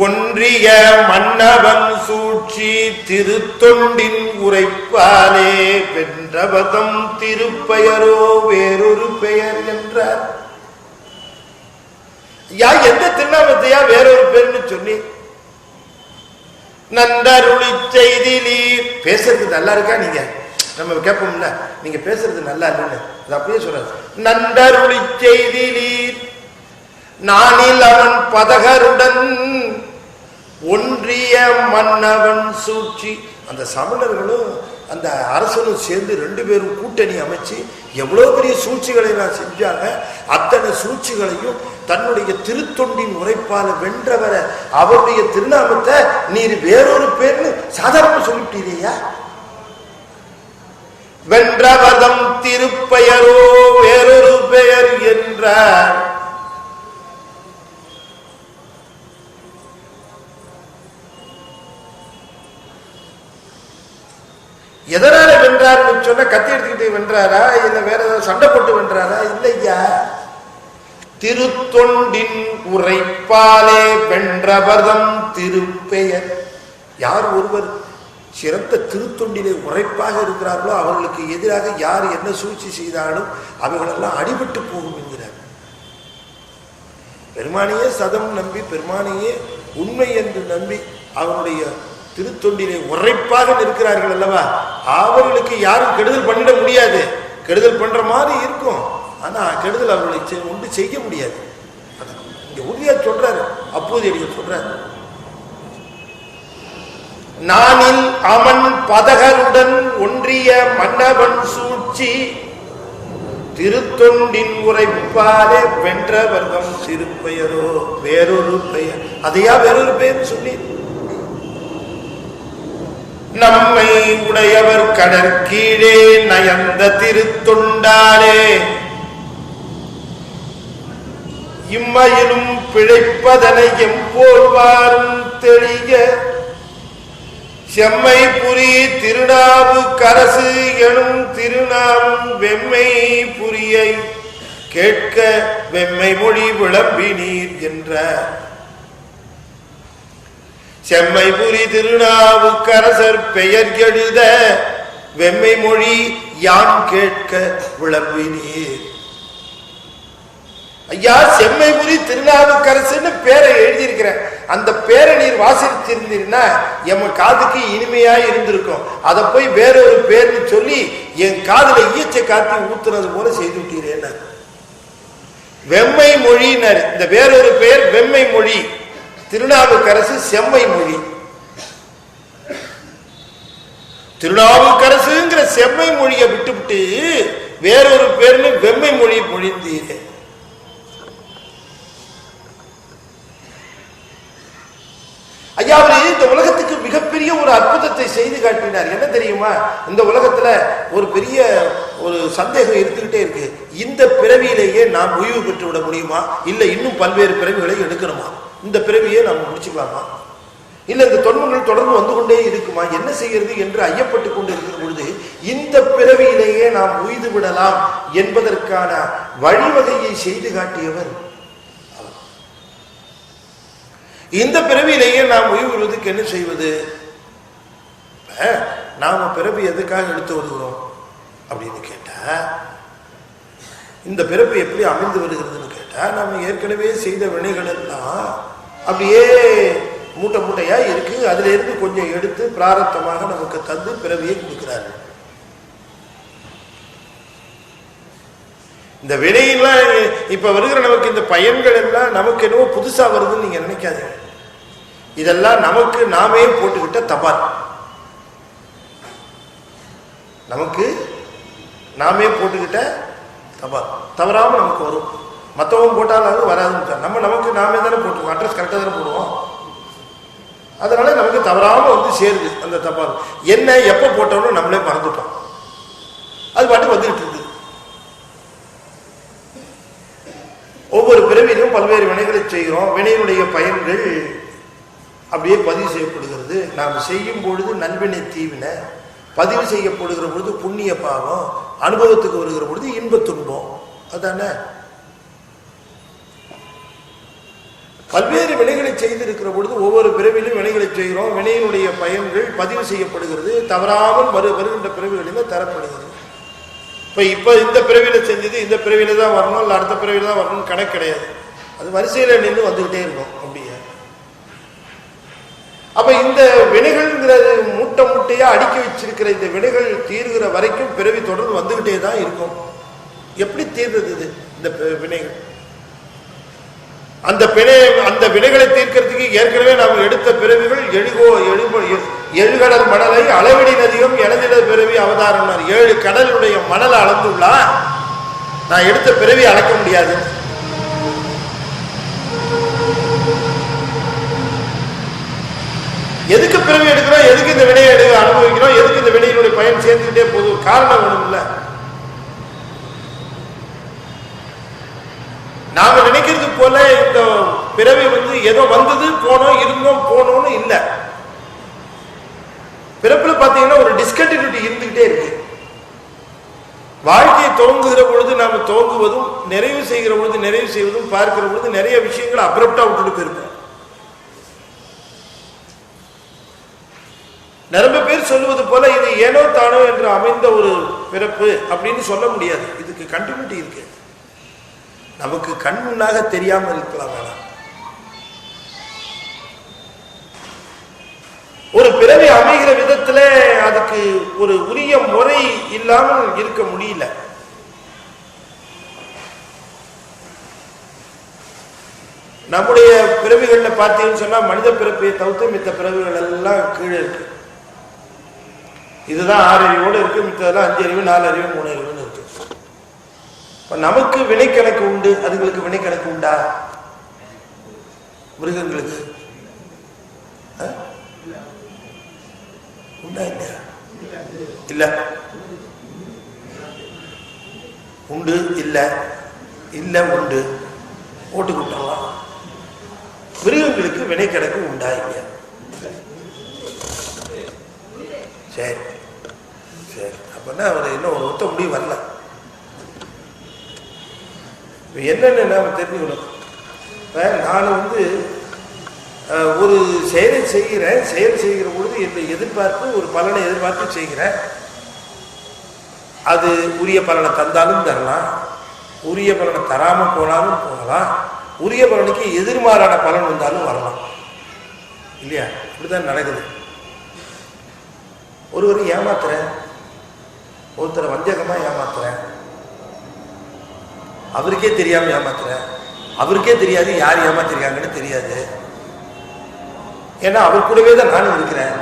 ஒன்றிய மன்னவன் சூழ்ச்சி திருத்தொண்டின் உரைப்பாலே வென்றபதம் திருப்பெயரோ வேறொரு பெயர் என்றார். எந்த திருநாமத்தையா வேறொரு பேர்னு சொல்லி நன்றருளி செய்திலே பேசுறது நல்லா இருக்கா? நீங்க நம்ம கேட்போம்ல, நீங்க பேசுறது நல்லா இல்லைன்னு அது அப்படியே சொல்றாரு. நன்றருளி செய்திலீர் நானில் அவன் பதகருடன் ஒன்றிய மன்னவன் சூழ்ச்சி. அந்த சமணர்களும் அந்த அரசனும் சேர்ந்து ரெண்டு பேரும் கூட்டணி அமைச்சு எவ்வளவு பெரிய சூழ்ச்சிகளை நான் செஞ்சாங்க. அத்தனை சூழ்ச்சிகளையும் தன்னுடைய திருத்தொண்டின் உரைப்பால வென்றவர அவருடைய திருநாமத்தை நீர் வேறொரு பேர்னு சாதாரண சொல்லிட்டீரையா? வென்றவதம் திருப்பெயரோ வேறொரு பெயர் என்றார். எதனால வென்றார்னு சொன்ன கத்தி எடுத்துக்கிட்டு வென்றாரா இல்ல வேற ஏதாவது சண்டை போட்டு வென்றாரா? இல்லையா, திருத்தொண்டின் உரைப்பாலே வென்றவதம் திருப்பெயர். யார் ஒருவர் சிறந்த திருத்தொண்டிலே உரைப்பாக இருக்கிறார்களோ அவர்களுக்கு எதிராக யார் என்ன சூழ்ச்சி செய்தாலும் அவைகளெல்லாம் அடிபட்டு போகும் என்கிறார். பெருமானையே சதம் நம்பி, பெருமானையே உண்மை என்று நம்பி அவருடைய திருத்தொண்டிலே உரைப்பாக நிற்கிறார்கள் அல்லவா, அவர்களுக்கு யாரும் கெடுதல் பண்ணிட முடியாது. கெடுதல் பண்ற மாதிரி இருக்கும், ஆனா கெடுதல் அவர்களை ஒன்று செய்ய முடியாது. இங்க உறுதியா சொல்றாரு, அப்போதைய சொல்றாரு. நானில் அவன் பதகருடன் ஒன்றிய மன்னவன் சூழ்ச்சி திருத்தொண்டின் உரைப்பாலே வென்ற வர்க்கம் திருப்பெயரோ வேறொரு பெயர். அதையா வேறொரு பெயர் சொல்லி நம்மை உடையவர் கடற்கீழே நயந்த திருத்தொண்டாலே இம்மையிலும் பிழைப்பதனை எம்போல்வாரும் தெளிய செம்மை புரி திருநாவுக்கரசு எனும் திருநாவும் வெம்மை புரியை கேட்க வெம்மை மொழி விளம்பினீர் என்ற செம்மை புரி திருநாவுக்கரசர் பெயர் எழுத வெம்மை மொழி யான் கேட்க விளம்பினீர். ஐயா, செம்மைபுரி திருநாவுக்கரசுன்னு பேரை எழுதியிருக்கிறேன். அந்த பேரை நீர் வாசிச்சிருந்தீங்கன்னா எம்ம காதுக்கு இனிமையா இருந்திருக்கும். அதை போய் வேறொரு பேர்னு சொல்லி என் காதுல ஈச்ச காத்தி ஊத்துறது போல செய்து விட்டீரேன். வெம்மை மொழியினர், இந்த வேறொரு பெயர் வெம்மை மொழி, திருநாவுக்கரசு செம்மை மொழி. திருநாவுக்கரசுங்கிற செம்மை மொழியை விட்டுவிட்டு வேறொரு பேர்னு வெம்மை மொழி மொழிந்தீரே. ஐயா, ஐயா அவரு இந்த உலகத்துக்கு மிகப்பெரிய ஒரு அற்புதத்தை செய்து காட்டினார். என்ன தெரியுமா? இந்த உலகத்துல ஒரு பெரிய ஒரு சந்தேகம் இருந்துகிட்டே இருக்கு. இந்த பிறவியிலேயே நாம் ஓய்வு பெற்று விட முடியுமா, இல்ல இன்னும் பல்வேறு பிறவிகளை எடுக்கணுமா, இந்த பிறவியை நாம் முடிச்சுக்கலாமா, இல்ல இந்த தொன்மங்கள் தொடர்ந்து வந்து கொண்டே இருக்குமா, என்ன செய்கிறது என்று ஐயப்பட்டு கொண்டு இருக்கிற பொழுது இந்த பிறவியிலேயே நாம் உய்து விடலாம் என்பதற்கான வழிவகையை செய்து காட்டியவர். இந்த பிறவியிலேயே நாம் உய்வுறதுக்கு என்ன செய்வது? நாம பிறவி எதுக்காக எடுத்து வருகிறோம் அப்படின்னு கேட்டா, இந்த பிறப்பு எப்படி அமைந்து வருகிறதுன்னு கேட்டா, நாம ஏற்கனவே செய்த வினைகள் எல்லாம் அப்படியே மூட்டை மூட்டையா இருக்கு. அதுல இருந்து கொஞ்சம் எடுத்து பிராரத்தமாக நமக்கு தந்து பிறவியை கொடுக்கிறார்கள். இந்த வினையெல்லாம் இப்ப வருகிற நமக்கு இந்த பயன்கள் எல்லாம் நமக்கு என்னவோ புதுசா வருதுன்னு நீங்க நினைக்காதீங்க. இதெல்லாம் நமக்கு நாமே போட்டுக்கிட்ட தபால். நமக்கு நாமே போட்டுக்கிட்ட தபால் தவறாம நமக்கு வரும். மற்றவங்க போட்டாலும் வராதுன்னு நம்ம நமக்கு நாமே தானே போட்டுருவோம். அட்ரஸ் கரெக்டாக தானே போடுவோம். அதனால நமக்கு தவறாம வந்து சேருது அந்த தபால். என்ன எப்ப போட்டோம்னு நம்மளே மறந்துட்டோம். அது பாட்டு வந்துகிட்டு இருக்கு. ஒவ்வொரு பிறவிலும் பல்வேறு வினைகளை செய்கிறோம். வினையினுடைய பயன்கள் அப்படியே பதிவு செய்யப்படுகிறது. நாம் செய்யும் பொழுது நல்வினை தீவினை பதிவு செய்யப்படுகிற பொழுது புண்ணிய பாவம் அனுபவத்துக்கு வருகிற பொழுது இன்ப துன்பம். அதானே பல்வேறு வினைகளை செய்திருக்கிற பொழுது ஒவ்வொரு பிறவிலும் வினைகளை செய்கிறோம். வினையினுடைய பயன்கள் பதிவு செய்யப்படுகிறது. தவறாமல் வருகின்ற பிறவிகளில் தரப்படுகிறது. இப்ப இந்த பிறவியில செஞ்சது இந்த பிறவியில தான் வரணும், இல்லை அடுத்த பிறவியில தான் வரணும்னு கணக்கு கிடையாது. அது வரிசையில நின்று வந்துகிட்டே இருக்கும். அப்படியே அப்ப இந்த வினைகள்ங்கிறது மூட்டை மூட்டையா அடுக்கி வச்சிருக்கிற இந்த வினைகள் தீர்கிற வரைக்கும் பிறவி தொடர்ந்து வந்துகிட்டே தான் இருக்கும். எப்படி தீர்றது இது? இந்த வினைகள் அந்த வினைகளை தீர்க்கிறதுக்கு ஏற்கனவே நாம் எடுத்த பிறவிகள் எழுகடல் மணலை அளவிடி நதியும் எனதிட பிறவி அவதாரம். 7 கடலுடைய மணலை அளந்துள்ளா நான் எடுத்த பிறவி அளக்க முடியாது. எதுக்கு பிறவி எடுக்கிறோம், எதுக்கு இந்த வினையை அனுபவிக்கிறோம், எதுக்கு இந்த வினையினுடைய பயன் சேர்ந்துக்கிட்டே போகுது? காரணம் ஒண்ணும் இல்லை. நாம நினைக்கிறது போல இந்த பிறவி ஏதோ வந்தது போனோம் இருந்தோம் போனோம்னு இல்லை. பிறப்புல பாத்தீங்கன்னா ஒரு டிஸ்கண்டினியூட்டி இருந்துகிட்டே இருக்கு. வாழ்க்கையை துவங்குகிற பொழுது நாம துவங்குவதும் நிறைவு செய்கிற பொழுது நிறைவு செய்வதும் பார்க்கிற பொழுது நிறைய விஷயங்களை அப்ரப்டா விட்டுட்டு போயிருப்போம். நிறைய பேர் சொல்லுவது போல இது ஏனோ தானோ என்று அமைந்த ஒரு பிறப்பு அப்படின்னு சொல்ல முடியாது. இதுக்கு கண்டினியூட்டி இருக்கு. நமக்கு கண் முன்னாக தெரியாமல் இருக்கலாம். வேணாம், ஒரு பிறவி அமைகிற விதத்துல அதுக்கு ஒரு உரிய முறை இல்லாமல் இருக்க முடியல. நம்முடைய பிறவிகள்ல பார்த்தீங்கன்னு சொன்னா மனித பிறப்பை தவிர்த்து மித்த பிறவிகள் எல்லாம் கீழே இருக்கு. இதுதான் 6 அறிவோடு இருக்கு. மித்ததெல்லாம் 5 அறிவு 4 அறிவு 3 அறிவுன்னு இருக்கு. நமக்கு வினைக்கணக்கு உண்டு, அதுங்களுக்கு வினைக்கணக்கு உண்டா? மிருகங்களுக்கு உண்டா இல்லையா? இல்ல. உண்டு இல்ல இல்ல உண்டு ஓட்டு கூட்டலாம். மிருகங்களுக்கு வினைக்கணக்கு உண்டா இல்லையா? சரி சரி, அப்படின்னா அவர் இன்னும் ஒரு ஒத்த முடிவு வரல. என்னென்ன நாம தெரிஞ்சுக்கணும். நான் ஒரு செயலை செய்கிறேன். செயல் செய்கிற பொழுது என்னை எதிர்பார்த்து ஒரு பலனை எதிர்பார்த்து செய்கிறேன். அது உரிய பலனை தந்தாலும் தரலாம், உரிய பலனை தராம போனாலும் போகலாம், உரிய பலனுக்கு எதிர்மாறான பலன் வந்தாலும் வரலாம். இல்லையா? இப்படிதான் நடக்குது. ஒருவரை ஏமாத்துறேன், ஒருத்தரை வஞ்சகமா ஏமாத்துறேன், அவருக்கே தெரியாம ஏமாத்துறேன். அவருக்கே தெரியாது யார் ஏமாத்திருக்காங்கன்னு தெரியாது. ஏன்னா அவர் கூடவே தான் நானும் இருக்கிறேன்.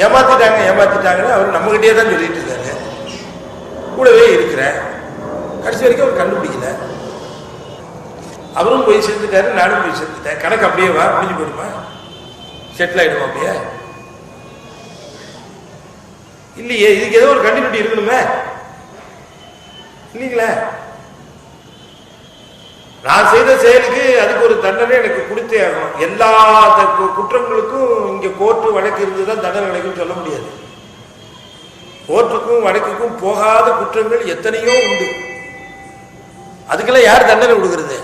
ஏமாத்திட்டாங்கன்னு அவர் நம்மகிட்டே தான் சொல்லிட்டு இருக்காரு. கூடவே இருக்கிறேன். கடைசி வரைக்கும் அவர் கண்டுபிடிக்கல. அவரும் போய் சேர்ந்துட்டாரு, நானும் போய் சேர்ந்துட்டேன். கணக்கு அப்படியே வா முடிஞ்சு போயிடுமா? செட்டில் ஆயிடுமா அப்படியே? இல்லையே. இதுக்கு ஏதோ ஒரு கண்டினியூட்டி இருக்கணுமே இல்லைங்களா? நான் செய்த செயலுக்கு அதுக்கு ஒரு தண்டனை எனக்கு கொடுத்தே ஆகணும். எல்லா குற்றங்களுக்கும் இங்க கோர்ட்டு வழக்கு இருந்துதான் தண்டனை கிடைக்கும் சொல்ல முடியாது. கோர்ட்டுக்கும் வழக்குக்கும் போகாத குற்றங்கள் எத்தனையோ உண்டு. அதுக்கெல்லாம் யார் தண்டனை கொடுக்கிறது?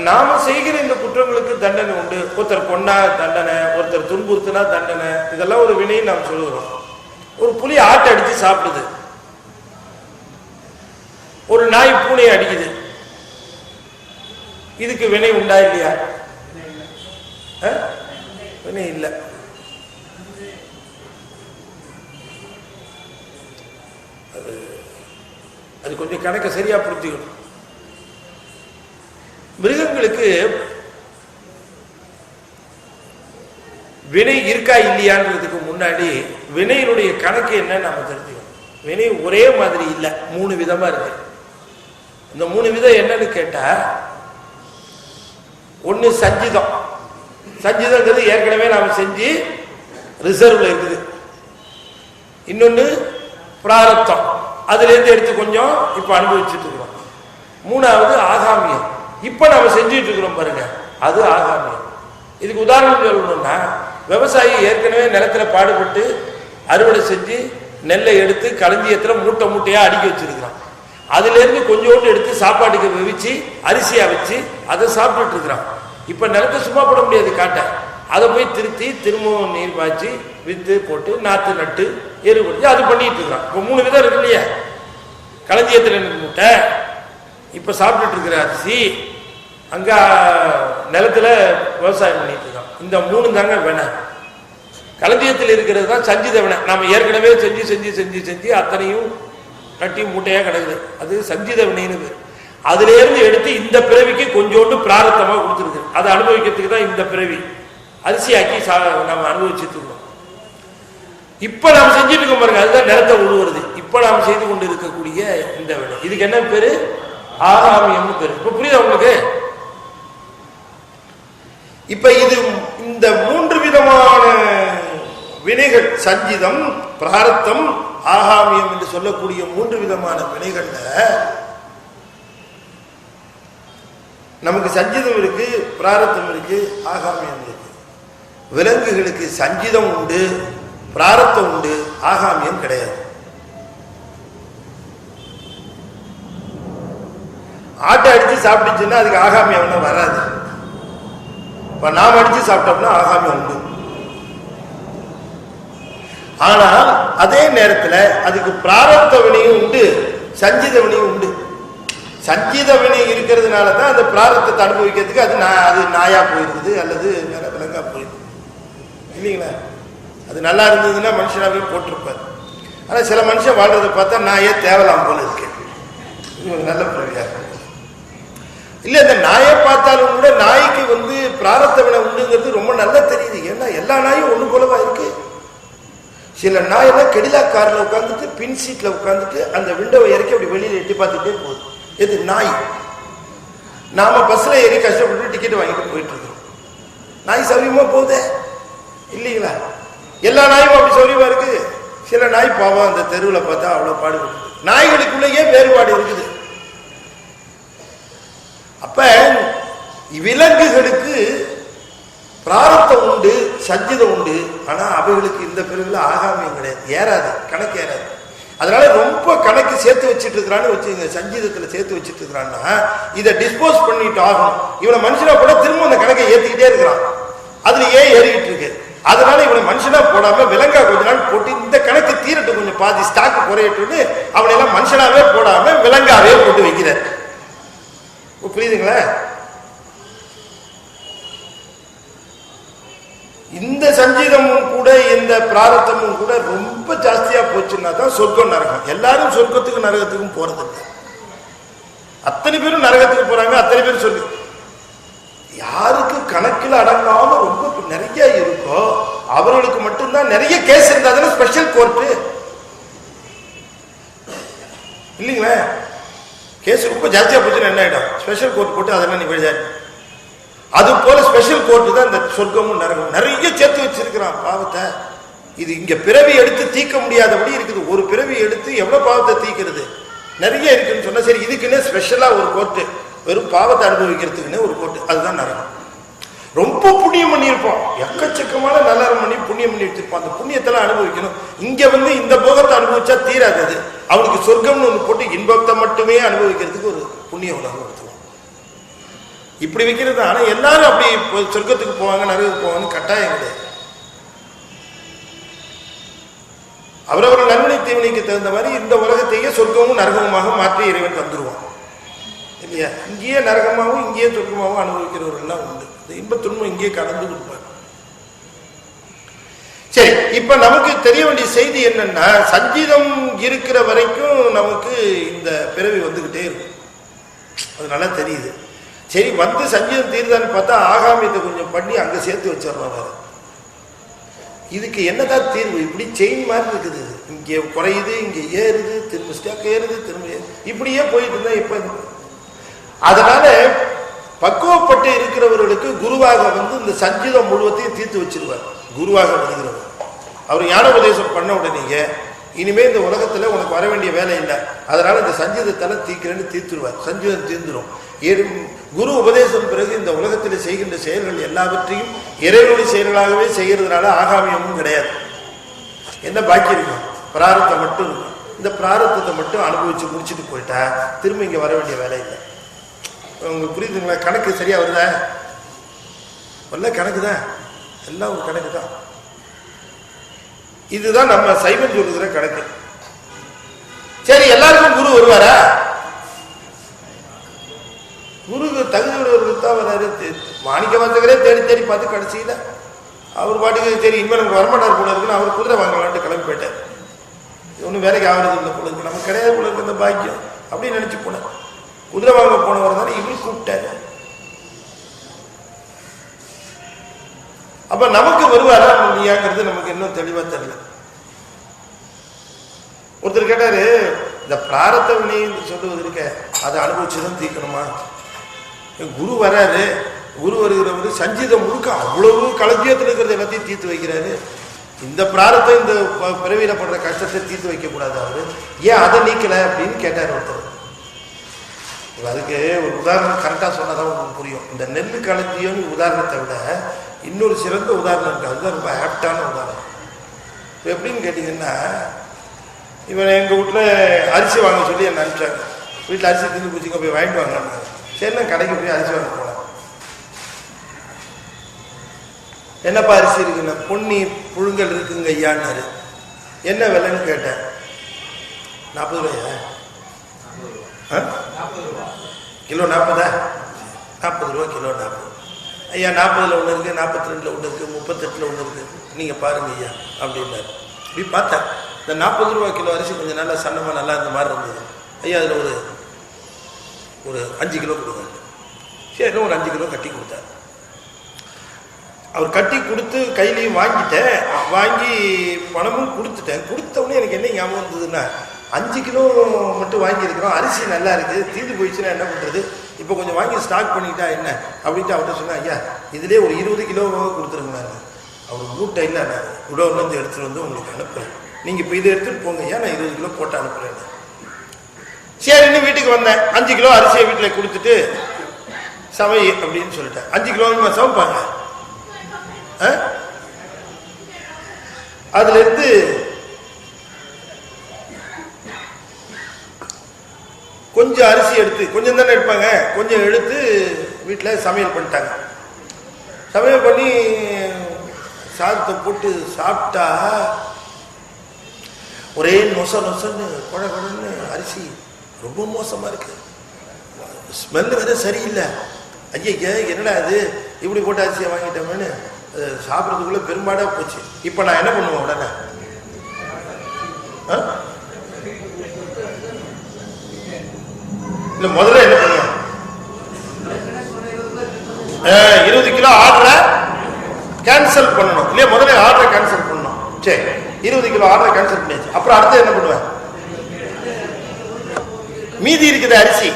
நாம செய்கிற இந்த குற்றங்களுக்கு தண்டனை உண்டு. ஒருத்தர் கொன்னா தண்டனை, ஒருத்தர் துன்புறுத்தினா தண்டனை. இதெல்லாம் ஒரு வினைன்னு நாம் சொல்லுகிறோம். ஒரு புலி ஆட்டை அடிச்சு சாப்பிடுது, ஒரு நாய் பூனையை அடிக்குது, இதுக்கு வினை உண்டா இல்லையா? வினை இல்லை. அது கொஞ்சம் கணக்க சரியா புரிஞ்சுக்கணும். மிருகங்களுக்கு வினை இருக்கா இல்லையான்றதுக்கு முன்னாடி வினையினுடைய கணக்கு என்ன நாம தெரிஞ்சுக்கணும். வினை ஒரே மாதிரி இல்லை, 3 விதமா இருக்கு. இந்த 3 விதம் என்னன்னு கேட்டா, ஒண்ணு சஞ்சிதம். சஞ்சிதங்கிறது ஏற்கனவே நாம செஞ்சு ரிசர்வ்ல இருக்குது. இன்னொன்னு பிராரப்தம், அதுல இருந்து எடுத்து கொஞ்சம் இப்ப அனுபவிச்சுட்டு இருக்கிறோம். 3வது ஆகாமியம், இப்ப நாம செஞ்சுட்டு இருக்கிறோம் பாருங்க, அது ஆகாமியம். இதுக்கு உதாரணம் சொல்லணும்னா, விவசாயி ஏற்கனவே நிலத்துல பாடுபட்டு அறுவடை செஞ்சு நெல்லை எடுத்து களஞ்சியத்துல மூட்டை மூட்டையா அடுக்கி வச்சிருக்கிறான். அதுல இருந்து கொஞ்சோண்டு எடுத்து சாப்பாட்டுக்கு வெவிச்சு அரிசியா வச்சு அதை சாப்பிட்டுட்டு இருக்கிறான். இப்ப நிலத்தை சும்மா போட முடியாது, காட்ட அதை போய் திருத்தி திரும்பவும் நீர் பாய்ச்சி வித்து போட்டு நாத்து நட்டு எரு கொடுத்து அது பண்ணிட்டு இருக்கிறான். இப்ப 3 விதம் இருக்கு இல்லையா? களஞ்சியத்துல மூட்டை, இப்ப சாப்பிட்டுட்டு இருக்கிற அரிசி, அங்க நிலத்துல விவசாயம் பண்ணிட்டு இருக்கான். இந்த 3 தாங்க வேணாம். களஞ்சியத்தில் இருக்கிறது தான் சஞ்சித வினை. நாம ஏற்கனவே செஞ்சு செஞ்சு செஞ்சு செஞ்சு அத்தனையும் கட்டி மூட்டையா கிடக்குது, அது சஞ்சித வினைன்னு. அதுல இருந்து எடுத்து இந்த பிறவிக்கு கொஞ்சோண்டு பிராரத்தமா கொடுத்துருக்கு. அதை அனுபவிக்கிறதுக்கு தான் இந்த பிறவி அரிசியாக்கி நம்ம அனுபவிச்சுட்டு இருக்கோம். இப்ப நாம செஞ்சுட்டு இருக்கோம் பாருங்க, அதுதான் நிலத்தை உழுவுறது. இப்ப நாம் செய்து கொண்டு இருக்கக்கூடிய இந்த வினை, இதுக்கு என்ன பேரு? ஆகாமியம்னு பேரு. இப்ப புரியுதா உங்களுக்கு? இப்ப இது இந்த 3 விதமான வினைகள், சஞ்சிதம், பிராரத்தம், ஆகாமியம் என்று சொல்லக்கூடிய 3 விதமான வினைகள்ல நமக்கு சஞ்சிதம் இருக்கு, பிராரத்தம் இருக்கு, ஆகாமியம் இருக்கு. விலங்குகளுக்கு சஞ்சிதம் உண்டு, பிராரத்தம் உண்டு, ஆகாமியம் கிடையாது. ஆட்டை அடிச்சு சாப்பிட்டுச்சுன்னா அதுக்கு ஆகாமியம் வராது. இப்ப நாம் அடிச்சு சாப்பிட்டோம்னா ஆகாமியம் உண்டு. ஆனால் அதே நேரத்தில் அதுக்கு பிராரப்த வினையும் உண்டு, சஞ்சித வினையும் உண்டு. சஞ்சித வினை இருக்கிறதுனால தான் அந்த பிராரப்தத்தை அனுபவிக்கிறதுக்கு அது நாயா போயிருக்குது அல்லது வேற விலங்கா போயிருக்குது இல்லைங்களா? அது நல்லா இருந்ததுன்னா மனுஷனாவே போட்டிருப்பார். ஆனா சில மனுஷன் வாழ்றதை பார்த்தா நாயே தேவலாம் போல இருக்கு. நல்ல பிறவியா இல்ல, இந்த நாயை பார்த்தாலும் கூட நாய்க்கு பிராரப்த வினை உண்டுங்கிறது ரொம்ப நல்லா தெரியுது. ஏன்னா எல்லா நாயும் ஒண்ணு போலவா இருக்கு. சில நாயெல்லாம் கெடிலா கார்ல உட்காந்துட்டு பின் சீட்ல உட்காந்துட்டு அந்த விண்டோவை இறக்கி அப்படி வெளியில எட்டி பார்த்துட்டே போகுது. எது? நாய். நாம பஸ்ல ஏறி கஷ்டப்பட்டு டிக்கெட் வாங்கிட்டு போயிட்டு இருக்கோம். நாய் சௌரியமா போகுதே இல்லைங்களா? எல்லா நாயும் அப்படி சௌரியமா இருக்கு. சில நாய் பாவம் அந்த தெருவில் பார்த்தா அவ்வளவு பாடுபடுது. நாய்களுக்குள்ளேயே வேறுபாடு இருக்குது. அப்ப விலங்குகளுக்கு பிராரப்தம் உண்டு, சஞ்சிதம் உண்டு. ஆனா அவைகளுக்கு இந்த பிரிவுல ஆகாமியம் கிடையாது, ஏறாது, கணக்கு ஏறாது. அதனால ரொம்ப கணக்கு சேர்த்து வச்சுட்டு இருக்கிறான்னு வச்சுங்க, சஞ்சிதத்துல சேர்த்து வச்சுட்டு இருக்கிறான்னா இதை டிஸ்போஸ் பண்ணிட்டு ஆகணும். இவனை மனுஷனா போட திரும்ப அந்த கணக்கை ஏத்திக்கிட்டே இருக்கிறான், அதுலயே ஏறிக்கிட்டு இருக்கு. அதனால இவனை மனுஷனா போடாம விலங்கா கொஞ்ச நாள் போட்டு இந்த கணக்கு தீரட்டு, கொஞ்சம் பாதி ஸ்டாக் குறையட்டுன்னு அவனை எல்லாம் மனுஷனாவே போடாம விலங்காவே போட்டு வைக்கிற. புரியுதுங்களா? இந்த சஞ்சீதமும் கூட இந்த பிராரத்தமும் கூட ரொம்ப ஜாஸ்தியா போச்சுன்னா தான் சொர்க்கம் நரகம். எல்லாரும் சொர்க்கத்துக்கும் நரகத்துக்கும் போறது இல்லை. அத்தனை பேரும் நரகத்துக்கு போறாங்க, அத்தனை பேரும் சொல்லு. யாருக்கு கணக்கில் அடங்காம ரொம்ப நிறைய இருக்கோ அவர்களுக்கு மட்டும்தான் நிறைய கேஸ் இருந்தா ஸ்பெஷல் கோர்ட்டு இல்லைங்களா? கேஸ் ரொம்ப ஜாஸ்தியாக போச்சுன்னா என்ன ஆகிடும்? ஸ்பெஷல் கோர்ட் போட்டு அதெல்லாம் நீ வெளியாது. அது போல ஸ்பெஷல் கோர்ட்டு தான் இந்த சொர்க்கமும் நரகமும். நிறைய சேர்த்து வச்சிருக்கிறான் பாவத்தை. இது இங்க பிறவி எடுத்து தீர்க்க முடியாதபடி இருக்குது. ஒரு பிறவி எடுத்து எவ்வளவு பாவத்தை தீக்கிறது நிறைய இருக்குன்னு சொன்னா, சரி இதுக்குன்னு ஸ்பெஷலா ஒரு கோர்ட்டு, வெறும் பாவத்தை அனுபவிக்கிறதுக்குன்னு ஒரு கோர்ட்டு, அதுதான் நரகம். ரொம்ப புண்ணியம் பண்ணியிருப்போம், எக்கச்சக்கமான நல்லறம் பண்ணி புண்ணியம் பண்ணி வச்சிருப்போம். அந்த புண்ணியத்தெல்லாம் அனுபவிக்கணும். இங்க இந்த போகத்தை அனுபவிச்சா தீராது. அது அவனுக்கு சொர்க்கம்னு ஒன்று போட்டு இன்பத்தை மட்டுமே அனுபவிக்கிறதுக்கு ஒரு புண்ணிய உலகம் கொடுத்துருவோம். இப்படி வைக்கிறது. ஆனா எல்லாரும் அப்படி சொர்க்கத்துக்கு போவாங்க நரகத்துக்கு போவாங்கன்னு கட்டாயம் கிடையாது. அவரவர் நன்மை தீவனைக்கு தகுந்த மாதிரி இந்த உலகத்தையே சொர்க்கமும் நரகமுமாக மாற்றி இறைவன் தந்துருவான் இல்லையா? இங்கேயே நரகமாகவும் இங்கேயே சொர்க்கமாகவும் அனுபவிக்கிறவர்கள்லாம் உண்டு. இந்த இன்ப துன்பம் இங்கேயே கலந்து கொடுப்பாங்க. சரி, இப்ப நமக்கு தெரிய வேண்டிய செய்தி என்னன்னா, சஞ்சீதம் இருக்கிற வரைக்கும் நமக்கு இந்த பிறவி வந்துகிட்டே இருக்கும். அது நல்லா தெரியுது. சரி, சஞ்சீதம் தீர்தான்னு பார்த்தா ஆகாமியத்தை கொஞ்சம் பண்ணி அங்க சேர்த்து வச்சிடறோம். வேற இதுக்கு என்னதான் தீர்வு? இப்படி செயின் மாதிரி இருக்குது. இங்கே குறையுது, இங்கே ஏறுது, திரும்ப ஸ்டாக் ஏறுது, திரும்ப இப்படியே போயிட்டு இருந்தா இப்ப அதனால பக்குவப்பட்டு இருக்கிறவர்களுக்கு குருவாக இந்த சஞ்சீதம் முழுவதையும் தீர்த்து வச்சிருவார். குருவாக வருகிறவர் அவர் ஞானோபதேசம் பண்ண உடனேயே இனிமே இந்த உலகத்துல உனக்கு வர வேண்டிய வேலை இல்லை, அதனால இந்த சஞ்சீதத்தால தீக்கிறேன்னு தீர்த்துருவார். சஞ்சீதம் தீர்ந்துடும். குரு உபதேசம் பிறகு இந்த உலகத்தில் செய்கின்ற செயல்கள் எல்லாவற்றையும் இறைவனுடைய செயல்களாகவே செய்கிறதுனால ஆகாமியமும் கிடையாது. என்ன பாக்கி இருக்கும்? பிராரத்தம் மட்டும் இருக்கும். இந்த பிராரத்தத்தை மட்டும் அனுபவிச்சு முடிச்சுட்டு போயிட்டா திரும்ப இங்க வர வேண்டிய வேலை இல்லை. உங்களுக்கு புரியுதுங்களா? கணக்கு சரியா வருதா? வல்ல கணக்கு தான், எல்லாம் ஒரு கணக்கு தான். இதுதான் நம்ம சைவம் சொல்லுகிற கணக்கு. சரி, எல்லாருக்கும் குரு வருவாரா? குருக்கு தகுதி உள்ளவர்களுக்கு தான் வராரு. மாணிக்க வாசகரே தேடி தேடி பார்த்து கடைசியில அவர் பாட்டுக்கு சரி இனிமேல் நமக்கு வரமாட்டார் போல இருக்குன்னு அவர் குதிரை வாங்கலான்ட்டு கிளம்பி போயிட்டார். ஒன்றும் வேலைக்கு ஆகிறது இல்லை போல இருக்கு, நமக்கு கிடையாது போல இருக்கு அந்த பாக்கியம் அப்படின்னு நினைச்சு போனார். குதிரை வாங்க போனவர் தானே இவரு கூப்பிட்டாரு. அப்ப நமக்கு வருவாரா இல்லையாங்கிறது நமக்கு இன்னும் தெளிவா தெரியல. ஒருத்தர் கேட்டாரு, இந்த பிராரத்த வினை சொல்லுவது இருக்க அதை அனுபவிச்சுதான் தீர்க்கணுமா? குரு வராரு, குரு வருகிறவர் சஞ்சீதம் முழுக்க அவ்வளவு களஞ்சியத்தில் இருக்கிறது எல்லாத்தையும் தீர்த்து வைக்கிறாரு. இந்த பிராரத்தை இந்த பிறவியில படுற கஷ்டத்தை தீர்த்து வைக்க கூடாது அவரு, ஏன் அதை நீக்கல அப்படின்னு கேட்டார் ஒருத்தர். அதுக்கு ஒரு உதாரணம் கரெக்டா சொன்னதான் உங்களுக்கு புரியும். இந்த நெல்லு களஞ்சியம் உதாரணத்தை விட இன்னொரு சிறந்த உதாரணம் இருக்கு. அதுதான் ரொம்ப ஆப்டான உதாரணம். எப்படின்னு கேட்டீங்கன்னா, இவன் எங்க வீட்டுல அரிசி வாங்க சொல்லி என்ன அனுப்பிச்சாங்க. வீட்டுல அரிசி தின்னு பூச்சிங்க போய் வாங்கிட்டு வாங்க. சரி, நான் கடைக்கு போய் அரிசி வாங்க போனேன். என்னப்பா அரிசி இருக்குன்னா, பொன்னி புழுங்கல் இருக்குங்க ஐயான்னாரு. என்ன விலைன்னு கேட்டேன். 40 ரூபாயா? கிலோ 40? 40 ரூபா கிலோ 40. ஐயா 40ல் ஒன்று இருக்கு, 42ல் ஒன்று இருக்கு, 38ல் ஒன்று இருக்கு, நீங்க பாருங்க ஐயா அப்படின்னாரு. இப்படி பார்த்தேன். இந்த 40 ரூபா கிலோ அரிசி கொஞ்சம் நல்லா சன்னமா நல்லா இருந்த மாதிரி இருந்தது. ஐயா அதில் ஒரு 5 கிலோ கொடுங்க. சரி, ஒரு 5 கிலோ கட்டி கொடுத்தார். அவர் கட்டி கொடுத்து கையிலையும் வாங்கிட்டேன், வாங்கி பணமும் கொடுத்துட்டேன். கொடுத்தவொடனே எனக்கு என்ன ஞாபகம் இருந்ததுன்னா, 5 கிலோ மட்டும் வாங்கியிருக்கிறோம், அரிசி நல்லா இருக்குது, தீர்ந்து போயிடுச்சுன்னா என்ன பண்ணுறது, இப்போ கொஞ்சம் வாங்கி ஸ்டாக் பண்ணிக்கிட்டா என்ன அப்படின்ட்டு அவர்கிட்ட சொன்னேன். ஐயா இதிலே ஒரு 20 கிலோவாக கொடுத்துருங்க. அவர் மூட்டை இல்லை, நான் குடோன்லேருந்து எடுத்துகிட்டு வந்து உங்களுக்கு அனுப்புகிறேன், நீங்கள் இப்போ இதை எடுத்துகிட்டு போங்க ஐயா, நான் 20 கிலோ போட்டு அனுப்புகிறேன். சரின்னு வீட்டுக்கு வந்தேன். 5 கிலோ அரிசியை வீட்டில் கொடுத்துட்டு சமை அப்படின்னு சொல்லிட்டேன். 5 கிலோ சமைப்பாங்க. அதுல இருந்து கொஞ்சம் அரிசி எடுத்து, கொஞ்சம் தானே எடுப்பாங்க, கொஞ்சம் எடுத்து வீட்டில் சமையல் பண்ணிட்டாங்க. சமையல் பண்ணி சாதத்தை போட்டு சாப்பிட்டா ஒரே நொசன்னு குழன்னு அரிசி ரொம்ப மோசமா இருக்கு. ஸ்மெல்லு வேற சரியில்லை. ஐயா என்னடா அது இப்படி போட்டு அரிசியை வாங்கிட்டோமேனு சாப்பிட்றதுக்குள்ள பெரும்பாடா போச்சு. இப்போ நான் என்ன பண்ணுவேன்? உடனே இல்ல முதல்ல என்ன பண்ணுவேன்? 20 கிலோ ஆர்டரை கேன்சல் பண்ணணும் இல்லையா? முதல்ல ஆர்டரை கேன்சல் பண்ணணும். சரி, 20 கிலோ ஆர்டரை கேன்சல் பண்ணியாச்சு. அப்புறம் அடுத்து என்ன பண்ணுவேன்? மீதி இருக்குது அரிசி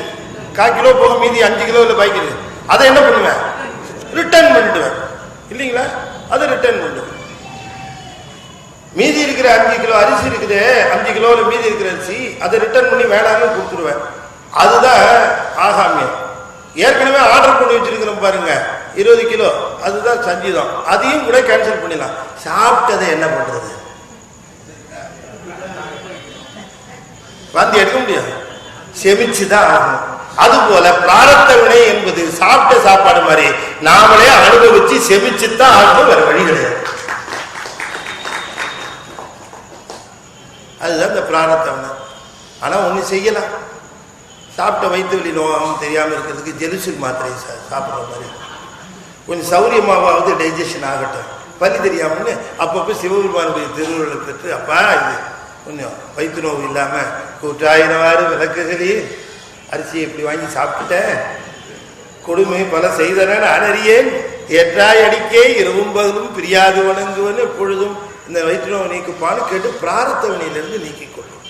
1/4 கிலோ போக மீதி 5 கிலோவில் பாய்க்கிறது, அதை என்ன பண்ணுவேன்? ரிட்டர்ன் பண்ணிடுவேன் இல்லைங்களா? அதை ரிட்டர்ன் பண்ணுவேன். மீதி இருக்கிற 5 கிலோ அரிசி இருக்குது, 5 கிலோவில் மீதி இருக்கிற அரிசி அதை ரிட்டர்ன் பண்ணி வேணாம்னு கொடுத்துருவேன். அதுதான் ஆகாமியம். ஏற்கனவே ஆர்டர் பண்ணி வச்சிருக்கிறோம் பாருங்க 20 கிலோ, அதுதான் சஞ்சீதம். அதையும் கூட கேன்சல் பண்ணிடலாம். சாப்பிட்டதை என்ன பண்றது? வாந்தி எடுக்க முடியாது, செமிச்சுதான் ஆகும். அதுபோல பிராரத்த வினை என்பது சாப்பிட்ட சாப்பாடு மாதிரி நாமளே அனுபவிச்சு செமிச்சுதான் ஆகும், வேற வழி கிடையாது. அதுதான் இந்த பிராரத்த வினை. ஆனா ஒண்ணு செய்யலாம், சாப்பிட்ட வயிற்று வலி நோகம் தெரியாம இருக்கிறதுக்கு ஜெலுசில் மாத்திரை சாப்பிட்ற மாதிரி கொஞ்சம் சௌரியமாவது டைஜஷன் ஆகட்டும், வலி தெரியாமன்னு அப்பப்போ சிவபெருமானுடைய திருவுருளை பெற்று அப்பா இது கொஞ்சம் வயிற்று நோவு இல்லாம கூட்டாயிரவாறு விளக்குகளே அரிசியை இப்படி வாங்கி சாப்பிட்டுட்டேன், கொடுமை பல செய்தன அனறியேன், ஏற்றாய் அடிக்கே இரவும் பகலும் பிரியாது வணங்குவன் எப்பொழுதும் இந்த வயிற்று நோவை நீக்குப்பான்னு கேட்டு பிராரத்த வினையிலிருந்து நீக்கிக் கொள்ளும்.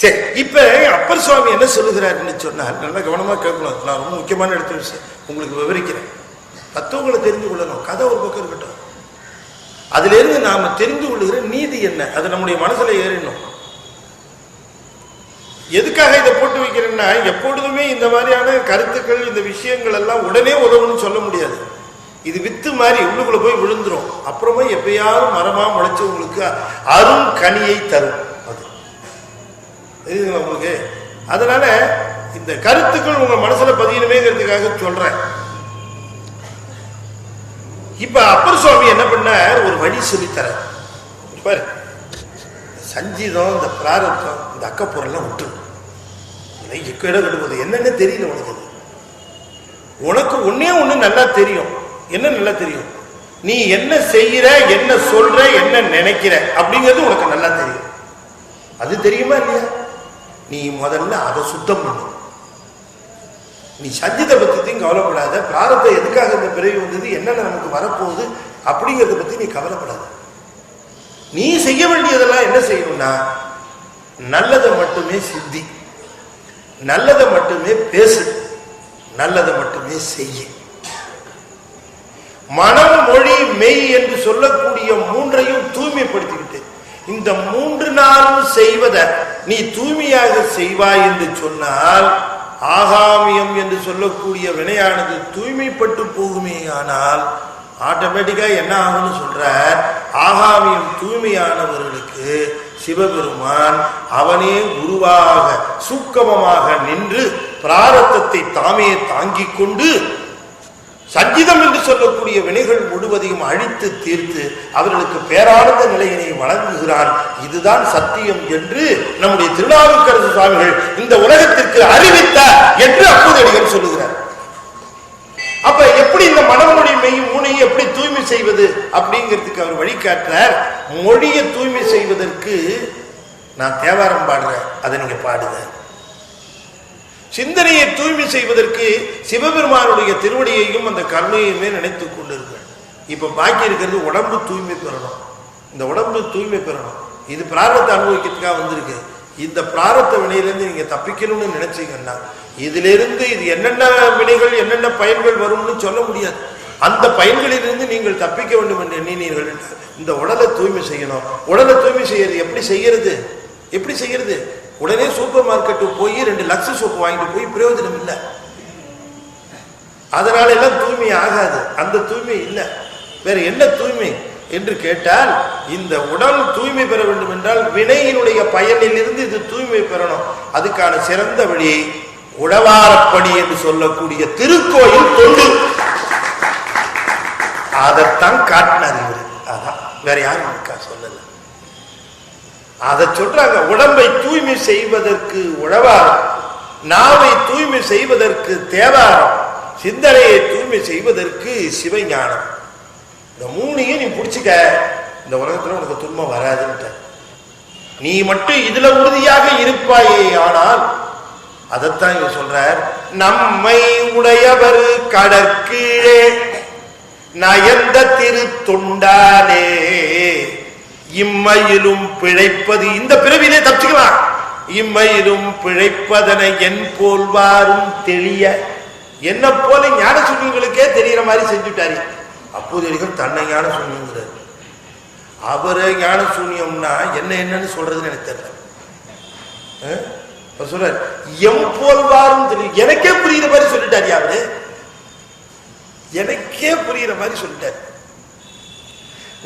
சரி, இப்ப அப்பர் சுவாமி என்ன சொல்லுகிறாருன்னு சொன்னால் நல்லா கவனமா கேட்கணும். நான் ரொம்ப முக்கியமான இடத்துல விஷயம் உங்களுக்கு விவரிக்கிறேன். தத்துவங்களை தெரிந்து கொள்ளணும். கதை ஒரு பக்கம் இருக்கட்டும், அதுல இருந்து நாம தெரிந்து கொள்ளுகிற நீதி என்ன, அது நம்முடைய மனசுல ஏறிடணும். எதுக்காக இதை போட்டு வைக்கிறேன்னா, எப்பொழுதுமே இந்த மாதிரியான கருத்துக்கள் இந்த விஷயங்கள் எல்லாம் உடனே உதவுன்னு சொல்ல முடியாது. இது வித்து மாதிரி உள்ளுக்குள்ள போய் விழுந்துரும். அப்புறமா எப்பயாவது மரமா முளைச்சு உங்களுக்கு அரும் கனியை தரும். அது தெரியுதுங்களா உங்களுக்கு? அதனால இந்த கருத்துக்கள் உங்க மனசுல பதியணுமேங்கிறதுக்காக சொல்றேன். இப்ப அப்பர் சுவாமி என்ன பண்ணார், ஒரு வழி சொல்லித்தர பாரு. சஞ்சீதம், இந்த பிராரத்தம், இந்த அக்கப்பொருள்லாம் விட்டு இடம் கட்டும்போது என்னன்னு தெரியல உனக்கு. உனக்கு ஒன்னே ஒண்ணு நல்லா தெரியும். என்ன நல்லா தெரியும்? நீ என்ன செய்யற, என்ன சொல்ற, என்ன நினைக்கிற அப்படிங்கிறது உனக்கு நல்லா தெரியும். அது தெரியுமா இல்லையா? நீ முதல்ல அதை சுத்தம் பண்ணு. நீ சஞ்சீத பத்தியும் கவலைப்படாத, பிராரத்தை எதுக்காக இந்த பிறவி வந்தது, என்னென்ன நமக்கு வரப்போகுது அப்படிங்கிறத பத்தி நீ கவலைப்படாத. நீ செய்ய வேண்டியதெல்லாம் என்ன செய்யணும்னா, நல்லதை மட்டுமே சிந்தி, நல்லதை மட்டுமே பேசு, நல்லதை மட்டுமே செய்ய. மனம், மொழி, மெய் என்று சொல்லக்கூடிய மூன்றையும் தூய்மைப்படுத்திக்கிட்டு இந்த 3 நாளும் செய்வதை நீ தூய்மையாக செய்வாய் என்று சொன்னால், ஆகாமியம் என்று சொல்லக்கூடிய வினையானது தூய்மைப்பட்டு போகுமே. ஆனால் ஆட்டோமேட்டிக்கா என்ன ஆகும்னு சொல்ற, ஆகாமியம் தூய்மையானவர்களுக்கு சிவபெருமான் அவனே குருவாக சூக்கமமாக நின்று பிராரத்தத்தை தாமே தாங்கிக் கொண்டு சஞ்சீதம் என்று சொல்லக்கூடிய வினைகள் முழுவதையும் அழித்து தீர்த்து அவர்களுக்கு பேரானந்த நிலையினை வழங்குகிறான். இதுதான் சத்தியம் என்று நம்முடைய திருநாவுக்கரசு சுவாமிகள் இந்த உலகத்திற்கு அறிவித்தார் என்று அப்போதையடிகள் சொல்லுகிறார். அப்ப எப்படி இந்த மனமொழி மெய் மூணையை எப்படி தூய்மை செய்வது அப்படிங்கிறதுக்கு அவர் வழிகாட்டுறார். மொழியை தூய்மை செய்வதற்கு நான் தேவாரம் பாடுறேன், அதை நீங்க பாடுங்க. சிந்தனையை தூய்மை செய்வதற்கு சிவபெருமானுடைய திருவடியையும் அந்த கருணையுமே நினைத்துக் கொண்டிருக்க. இப்ப பாக்கி இருக்கிறது உடம்பு தூய்மை பெறணும். இந்த உடம்பு தூய்மை பெறணும். இது பிராரத்தை அனுபவிக்கிறதுக்காக வந்திருக்கு. இந்த பிராரத்த வினையிலிருந்து நீங்க தப்பிக்கணும்னு நினைச்சீங்கன்னா, இதுல இருந்து இது என்னென்ன வினைகள் என்னென்ன பயன்கள் வரும்னு சொல்ல முடியாது. அந்த பயன்களிலிருந்து நீங்கள் தப்பிக்க வேண்டும் என்று எண்ணினீர்கள். இந்த உடலை தூய்மை செய்யணும். உடலை தூய்மை செய்யறது எப்படி செய்யறது? எப்படி செய்யறது? உடனே சூப்பர் மார்க்கெட்டுக்கு போய் 2 லக்ஸ் சோப்பு வாங்கிட்டு போய் பிரயோஜனம் இல்லை. அதனால எல்லாம் தூய்மை ஆகாது. அந்த தூய்மை இல்லை. வேற என்ன தூய்மை என்று கேட்டால், இந்த உடல் தூய்மை பெற வேண்டும் என்றால் வினையினுடைய பயனில் இருந்து இது தூய்மை பெறணும். அதுக்கான சிறந்த வழி உழவாரப்பணி என்று சொல்லக்கூடிய திருக்கோயில் தொண்டு. அதைத்தான் காட்டினார் இவர். அதான் வேற யாரும் இருக்கா சொல்லல. அதை சொல்றாங்க. உடம்பை தூய்மை செய்வதற்கு உழவாரம், நாவை தூய்மை செய்வதற்கு தேவாரம், சிந்தனையை தூய்மை செய்வதற்கு சிவஞானம். இந்த 3ஐயும் நீ பிடிச்சிக்க, இந்த உலகத்துல உனக்கு துன்பம் வராதுன்ட்ட. நீ மட்டும் இதுல உறுதியாக இருப்பாயே. ஆனால் அதைத்தான் இவங்க சொல்றார். நம்மை உடையவர் கடற்கீழே நயந்த திரு தொண்டாலே இம்மையிலும் பிழைப்பது. இந்த பிறவிலே தப்பிச்சுக்கலாம். இம்மையிலும் பிழைப்பதனை என் போல்வாரும் தெளிய, என்ன போல ஞான சூன்யங்களுக்கே தெரிகிற மாதிரி செஞ்சுட்டாரு. அப்போதைகள் தன்னை ஞான சூன்யங்கிறார். அவரை ஞான சூன்யம்னா என்னன்னு சொல்றதுன்னு எனக்கு தெரியல. சொல்றாரு எம் போல்வாரும் தெரியும், எனக்கே புரியுற மாதிரி சொல்லிட்டாரு. அவரு எனக்கே புரியுற மாதிரி சொல்லிட்டாரு.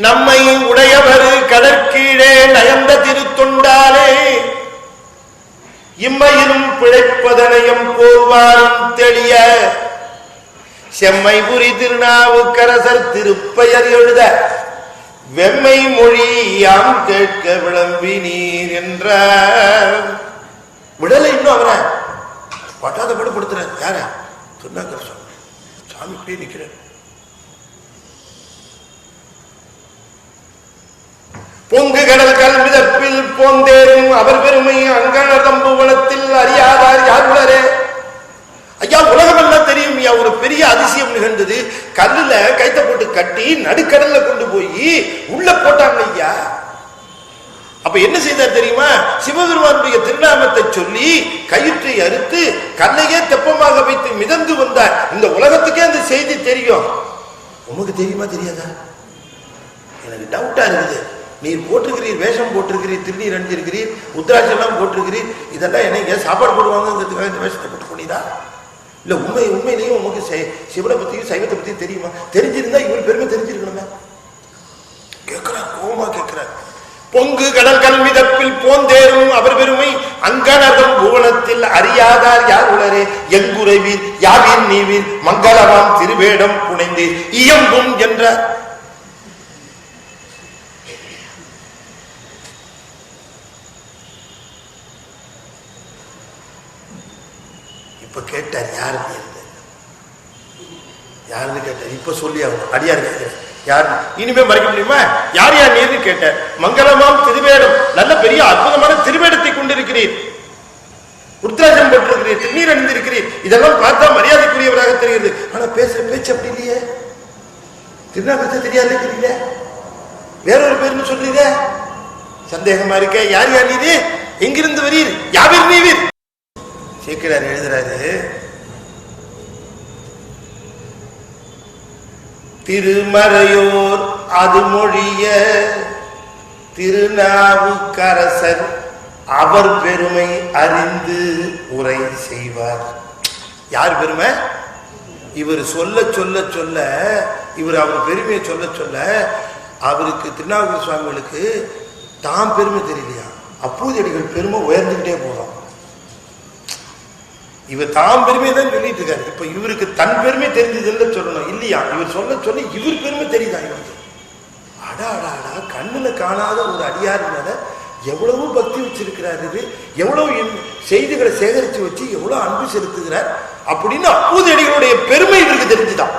நம்மை உடையவர் கடற்கீழே நயந்த திருத்தொண்டாலே இம்மையிலும் பிழைப்பதனையும் போல்வாரும் தெளிய, செம்மை புரி திருநாவுக்கரசர் திருப்பெயர் எழுத வெம்மை மொழியாம் கேட்க விளம்பினீர் என்ற விடலை. இன்னும் அவரை பட்டாத படுத்துற யார திருநாவுக்கரசர் சுவாமி. சாமி இப்படியே நிற்கிறார். பொங்கு கடல் கல்விதப்பில் போந்தேரும் அவர் பெருமை அங்கனதம்புவனத்தில் அறியாதார் யார் உளரே. ஐயா உலகம் எல்லாம் தெரியும் ஐயா. ஒரு பெரிய அதிசயம் நிகழ்ந்தது. கல்லுல கைத்த போட்டு கட்டி நடுக்கடல்ல கொண்டு போய் உள்ள போட்டாங்க ஐயா. அப்ப என்ன செய்தார் தெரியுமா? சிவபெருமானுடைய திருநாமத்தை சொல்லி கயிற்றை அறுத்து கல்லையே தெப்பமாக வைத்து மிதந்து வந்தார். இந்த உலகத்துக்கே அந்த செய்தி தெரியும். உமக்கு தெரியுமா தெரியாதா? எனக்கு டவுட்டா இருக்குது. நீர் போட்டிருக்கிறீர், வேஷம் போட்டிருக்கிறீர், திருநீர் அணிஞ்சிருக்கிறீர், உத்ராட்சம் எல்லாம் போட்டிருக்கிறீர். இதெல்லாம் என்ன சாப்பாடு போடுவாங்கிறதுக்காக இந்த வேஷத்தை போட்டு போனீதா? இல்ல உண்மையிலேயும் உமக்கு சிவனை பத்தியும் சைவத்தை பத்தியும் தெரியுமா? தெரிஞ்சிருந்தா இவர் பெருமை தெரிஞ்சிருக்கணுமே. கேட்கிறார், கோபமா கேட்கிறார். பொங்கு கடல் கல்விதப்பில் போந்தேரும் அவர் பெருமை அங்கனதம் புவனத்தில் அறியாதார் யார் உளரே. எங்குறைவீர் யாவீர் நீவீர் மங்களமாம் திருவேடம் புனைந்து இயம்பும் என்ற. இப்ப கேட்டார் யாருன்னு கேட்டார். இப்ப சொல்லி ஆகணும். அடியார் கேட்கிறேன் யார் இனிமே மறைக்க முடியுமா? யார் யார் நீர்னு கேட்டார். மங்களமாம் திருவேடம், நல்ல பெரிய அற்புதமான திருவேடத்தை கொண்டிருக்கிறீர், உத்ராஜம் போட்டிருக்கிறீர், திருநீர் அணிந்திருக்கிறீர். இதெல்லாம் பார்த்தா மரியாதைக்குரியவராக தெரிகிறது. ஆனா பேசுற பேச்சு அப்படி இல்லையே. திருநாவுக்கரசர் தெரியாது தெரியல, வேறொரு பேருன்னு சொல்றீங்க. சந்தேகமா இருக்க. யார் யார் நீர், எங்கிருந்து வரீர், யாவீர் நீவீர். சேக்கிழார் எழுதுறாரு, திருமறையோர் அது மொழிய திருநாவுக்கரசர் அவர் பெருமை அறிந்து உரை செய்வார். யார் பெருமை? இவர் சொல்ல சொல்ல சொல்ல, இவர் அவர் பெருமையை சொல்ல சொல்ல அவருக்கு திருநாவுக்கரசர் சுவாமிகளுக்கு தாம் பெருமை தெரியலையா, அப்பூதியடிகள் பெருமை உயர்ந்துகிட்டே போறோம். இவர் தாம் பெருமையை தான் சொல்லிட்டு இருக்காரு. இப்ப இவருக்கு தன் பெருமை தெரிஞ்சதுன்னு சொல்லணும் இல்லையா? இவர் சொல்ல சொல்லி இவர் பெருமை தெரியுதா இவருக்கு? அடா அடா அடா, கண்ணுல காணாத ஒரு அடியார் மேல எவ்வளவு பக்தி வச்சிருக்கிறாரு, எவ்வளவு செய்திகளை சேகரிச்சு வச்சு எவ்வளவு அன்பு செலுத்துகிறார் அப்படின்னு அப்பூதியடிகளுடைய பெருமை இவருக்கு தெரிஞ்சுதான்.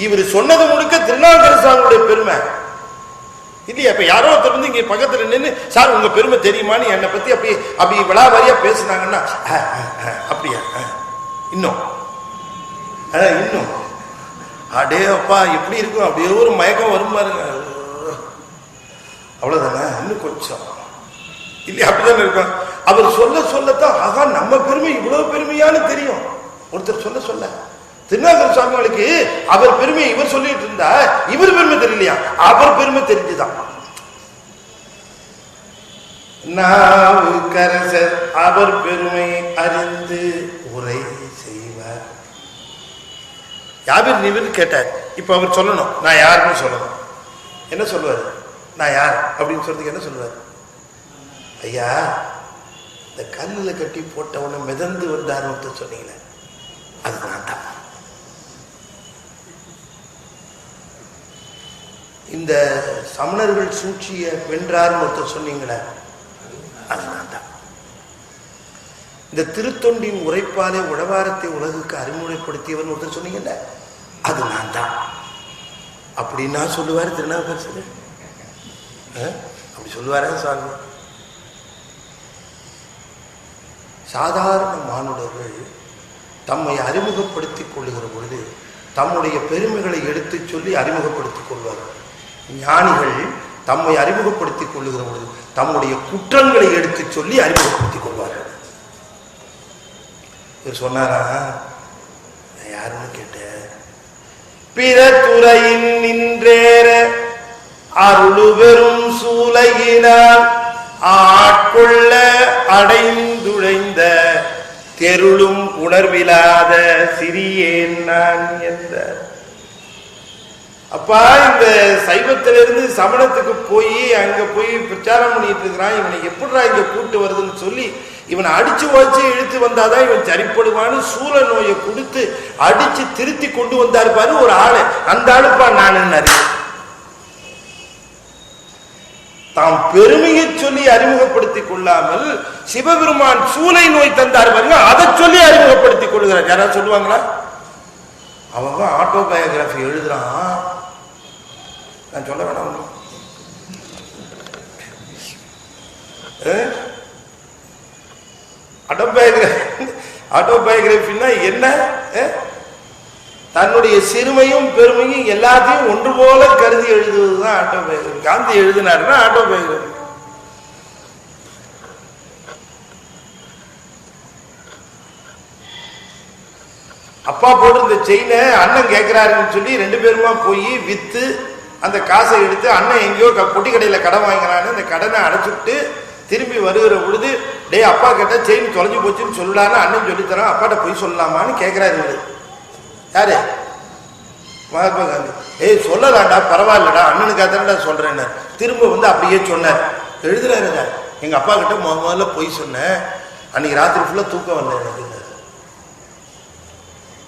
இவர் சொன்னது முழுக்க திருநாவுக்கரசர் சுவாமியுடைய பெருமை இல்லையா? இப்ப யாரோ ஒருத்தர் வந்து இங்க பக்கத்துல நின்று, சார் உங்க பெருமை தெரியுமான்னு என்னை பத்தி அப்படி விழாவாரியா பேசினாங்கன்னா, அப்படியா இன்னும் அடே அப்பா எப்படி இருக்கும், அப்படியே ஒரு மயக்கம் வரும் பாருங்க. அவ்வளவுதானே, இன்னும் கொஞ்சம் இல்லையா? அப்படித்தானே இருக்கும். அவர் சொல்ல சொல்லத்தான் ஆகா நம்ம பெருமை இவ்வளவு பெருமையானு தெரியும். ஒருத்தர் சொல்ல சொல்ல திருநாவுக்கரசர் சுவாமிகளுக்கு அவர் பெருமை இவர் சொல்லிட்டு இருந்தா இவர் பெருமை தெரியலையா, அவர் பெருமை தெரிஞ்சுதான். நாவுக்கரசர் அவர் பெருமை அறிந்து உரை செய்வார். யார் நீவர் கேட்டார். இப்ப அவர் சொல்லணும் நான் யாருன்னு சொல்லணும். என்ன சொல்லுவாரு? நான் யார் அப்படின்னு சொல்றதுக்கு என்ன சொல்லுவார்? ஐயா இந்த கல்லுல கட்டி போட்டவன மிதந்து வந்தார் ஒருத்தர் சொன்னீங்களே, அது நான் தான். இந்த சமணர்கள் சூழ்ச்சிய வென்றார்னு ஒருத்தர் சொன்னீங்களே, அது நான் தான். இந்த திருத்தொண்டின் உரைப்பாலே உழவாரத்தை உலகுக்கு அறிமுறைப்படுத்தியவன் ஒருத்தர் சொன்னீங்கல்ல, அது நான் தான். அப்படின்னா சொல்லுவார் திருநாவுக்கரசர்? அப்படி சொல்லுவாரா சுவாமி? சாதாரண மானுடர்கள் தம்மை அறிமுகப்படுத்திக் கொள்ளுகிற பொழுது தம்முடைய பெருமைகளை எடுத்து சொல்லி அறிமுகப்படுத்திக் கொள்வார்கள். ஞானிகள் தம்மை அறிமுகப்படுத்திக் கொள்ளுகிற பொழுது தம்முடைய குற்றங்களை எடுத்து சொல்லி அறிமுகப்படுத்திக் கொள்வார்கள். இவர் சொன்னாரா, நான் யாருன்னு கேட்டேன். பிற துறையின் நின்றேற அருளு பெரும் சூலையினால் ஆட்கொள்ள அடைந்துழைந்த தெருளும் உணர்விலாத சிறியேன் நான் என்ற. அப்பா, இந்த சைவத்திலிருந்து சமணத்துக்கு போய் அங்க போய் பிரச்சாரம் பண்ணிட்டு இருக்கிறான், இவனை எப்படிடா இங்க கூட்டு வருதுன்னு சொல்லி இவனை அடிச்சு வச்சு இழுத்து வந்தாதான் இவன் சரிப்படுவான்னு சூழ நோயை கொடுத்து அடிச்சு திருத்தி கொண்டு வந்தாரு பாரு ஒரு ஆளு. அந்த ஆளுப்பா நான் தாம் பெருமையை சொல்லி அறிமுகப்படுத்திக் கொள்ளாமல் சிவபெருமான் சூளை நோய் தந்தார் பாருங்க, அதை சொல்லி அறிமுகப்படுத்திக் கொள்கிறார். யாராவது சொல்லுவாங்களா? அவங்க ஆட்டோபயோகிராபி எழுதுறான். நான் சொல்ல வேணாம். ஆட்டோபயோகிராபின்னா என்ன? தன்னுடைய சிறுமையும் பெருமையும் எல்லாத்தையும் ஒன்று போல கருதி எழுதுவதுதான் ஆட்டோபயோகிராபி. காந்தி எழுதினாருன்னா ஆட்டோபயோகிராபி. அப்பா போட்டிருந்த செயினை அண்ணன் கேட்கிறாருன்னு சொல்லி 2 பேருமா போய் வித்து அந்த காசை எடுத்து அண்ணன் எங்கேயோ பொட்டி கடையில் கடன் வாங்கினான்னு அந்த கடனை அடைச்சுட்டு திரும்பி வருகிற பொழுது, டே அப்பா கேட்டா செயின் தொலைஞ்சு போச்சுன்னு சொல்லலான்னு அண்ணன் சொல்லித்தரான். அப்பாட்ட போய் சொல்லலாமான்னு கேட்கிறாரு. யாரு? மகாத்மா காந்தி. ஏய் சொல்லலாம்டா, பரவாயில்லடா, அண்ணனுக்காக சொல்றேன்னு திரும்ப வந்து அப்படியே சொன்னார். எழுதுறாருங்க, எங்க அப்பா கிட்ட முதல்ல போய் சொன்னேன், அன்னைக்கு ராத்திரி ஃபுல்லா தூக்கம் வரல எனக்கு.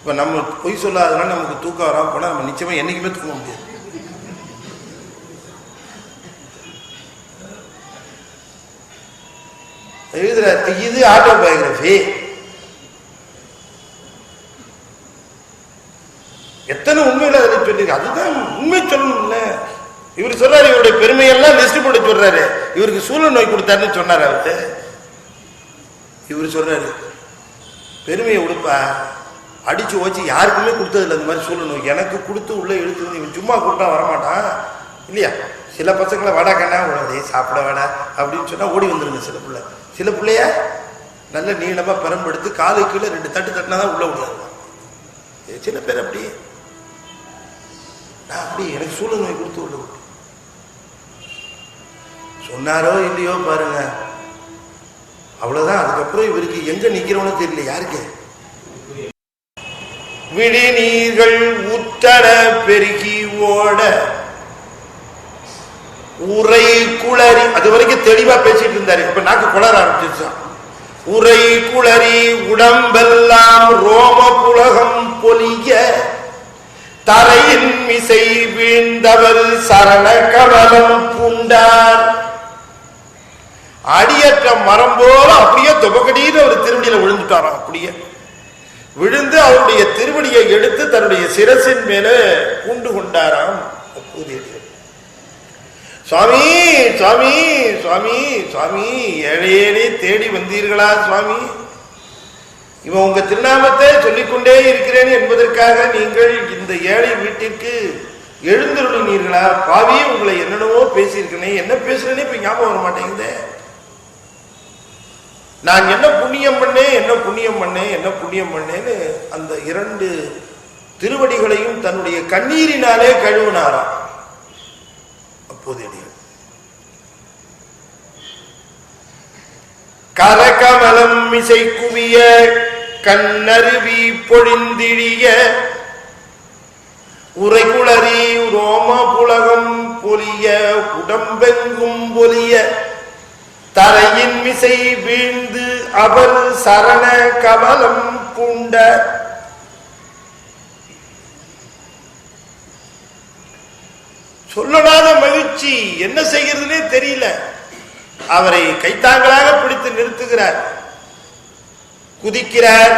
இப்ப நம்ம பொய் சொல்லாதனால நமக்கு தூக்கம் வராம போனா நம்ம நிச்சயமா என்னைக்குமே தூங்க முடியாது. எழுதுறாரு. இது ஆட்டோபயோகிராபி. எத்தனை உண்மையில அதை சொல்லி, அதுதான் உண்மை சொல்லணும்ல. இவர் சொல்றாரு, இவருடைய பெருமையெல்லாம் லிஸ்ட் போட்டு சொல்றாரு. இவருக்கு சூழ நோய் கொடுத்தாருன்னு சொன்னார் அவரு. இவர் சொல்றாரு, பெருமையை உடுப்பா, அடிச்சு ஓச்சு யாருக்குமே கொடுத்ததில்ல இந்த மாதிரி சூழ நோய். எனக்கு கொடுத்து உள்ள இழுத்து வந்து இவன் சும்மா கூப்பிட்டா வரமாட்டான் இல்லையா? சில பசங்களை வடா கண்ணா உடனே சாப்பிட வேடா அப்படின்னு சொன்னா ஓடி வந்துருங்க. சில பிள்ளைய நல்ல நீளமா பெரம்பெடுத்து காலு கீழே 2 தட்டு தட்டினாதான் உள்ள விடுவாங்க. சில பேர் அப்படி, நான் அப்படி எனக்கு சூழ நோய் கொடுத்து உள்ள விட்டு சொன்னாரோ இல்லையோ பாருங்க, அவ்வளவுதான். அதுக்கப்புறம் இவருக்கு எங்க நிக்கிறோன்னு தெரியல யாருக்கு. விழி நீர்கள் உத்தர பெருகி ஓட உரை குளறி, அது வரைக்கும் தெளிவா பேசிட்டு இருந்தாரு. இப்ப நாக்கு குளற ஆரம்பிச்சிருச்சான். உரை குளறி உடம்பெல்லாம் ரோம புலகம் பொலிய தரையின் மிசை வீழ்ந்தவர் சரண கமலம் பூண்டார். அடியற்ற மரம் போல அப்படியே தொபக்கடின்னு ஒரு திருவடியில விழுந்துட்டாராம். அப்படியே விழுந்து அவருடைய திருவடியை எடுத்து தன்னுடைய சிரசின் மேல பூண்டு கொண்டாராம். சுவாமி சுவாமி சுவாமி சுவாமி, ஏழையே தேடி வந்தீர்களா சுவாமி? இவன் உங்க திருநாமத்தை சொல்லிக்கொண்டே இருக்கிறேன் என்பதற்காக நீங்கள் இந்த ஏழை வீட்டிற்கு எழுந்துருளினீர்களா? பாவி, உங்களை என்னென்னவோ பேசியிருக்கேனே, என்ன பேசுறேனே இப்ப ஞாபகம் வர மாட்டேங்குதே. நான் என்ன புண்ணியம் பண்ணேன், என்ன புண்ணியம் பண்ணேன், என்ன புண்ணியம் பண்ணேன்னு அந்த 2 திருவடிகளையும் தன்னுடைய கண்ணீரினாலே கழுவினாராம். அப்போது கரகமலம் மிசை குவிய கண்ணருவி பொழிந்திழிய உரைகுளறி ரோம புலகம் பொலிய உடம்பெங்கும் பொலிய தரையின் மிசை வீழ்ந்து அவர் சரண கமலம் பூண்ட. சொல்லலாத மகிழ்ச்சி, என்ன செய்கிறதுனே தெரியல. அவரை கைத்தாங்களாக பிடித்து நிறுத்துகிறார். குதிக்கிறார்,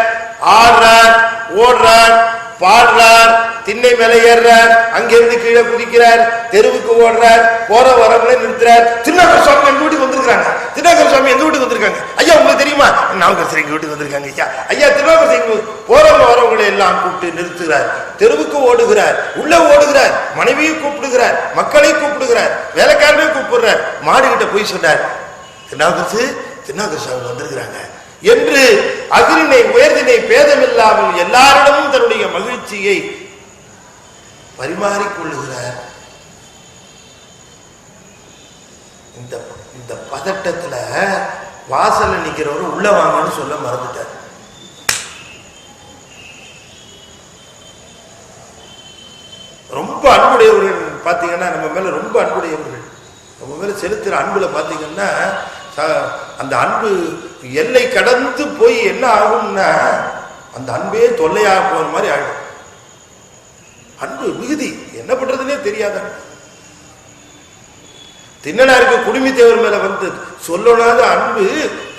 ஆடுறார், ஓடுறார், பாடுறார், திண்ணை மேலே ஏறுறார், அங்கிருந்து கீழே குதிக்கிறார், தெருவுக்கு ஓடுறார், போற வரவங்களை நிறுத்துறார். திருநாகர் சுவாமி எங்க வீட்டுக்கு வந்திருக்காங்க, திருநாகர் சுவாமி எங்க வீட்டுக்கு வந்திருக்காங்க, ஐயா உங்களுக்கு தெரியுமா தெரியுமா, நாவுக்கரசர் எங்க வீட்டுக்கு வந்திருக்காங்க ஐயா. ஐயா திருநாவுக்கரசர் போறவங்க வரவங்களை எல்லாம் கூப்பிட்டு நிறுத்துகிறார், தெருவுக்கு ஓடுகிறார், உள்ள ஓடுகிறார், மனைவியை கூப்பிடுகிறார், மக்களை கூப்பிடுகிறார், வேலைக்காரனை கூப்பிடுறார், மாடுகிட்ட போய் சொன்னார், திருநாவுக்கரசர் வந்திருக்கிறாங்க என்று அகிரினை உயர்தினை பேதமில்லாமல் எல்லாரிடமும் தன்னுடைய மகிழ்ச்சியை பரிமாறிக்கொள்ளுகிறார். இந்த பதட்டத்துல வாசல்ல நிக்கிறவரு உள்ள வாங்கன்னு சொல்ல மறந்துட்டார். ரொம்ப அன்புடையவர்கள் பாத்தீங்கன்னா, நம்ம மேல ரொம்ப அன்புடையவர்கள், நம்ம மேல செலுத்துற அன்புல பாத்தீங்கன்னா, அந்த அன்பு எல்லை கடந்து போய் என்ன ஆகும்னா அந்த அன்பே தொல்லையாக போற மாதிரி ஆகும். அன்பு மிகுதி, என்ன பண்றதுன்னே தெரியாத திண்ணனாருக்கு குடுமித்தேவர் மேல வந்து சொல்லனாத அன்பு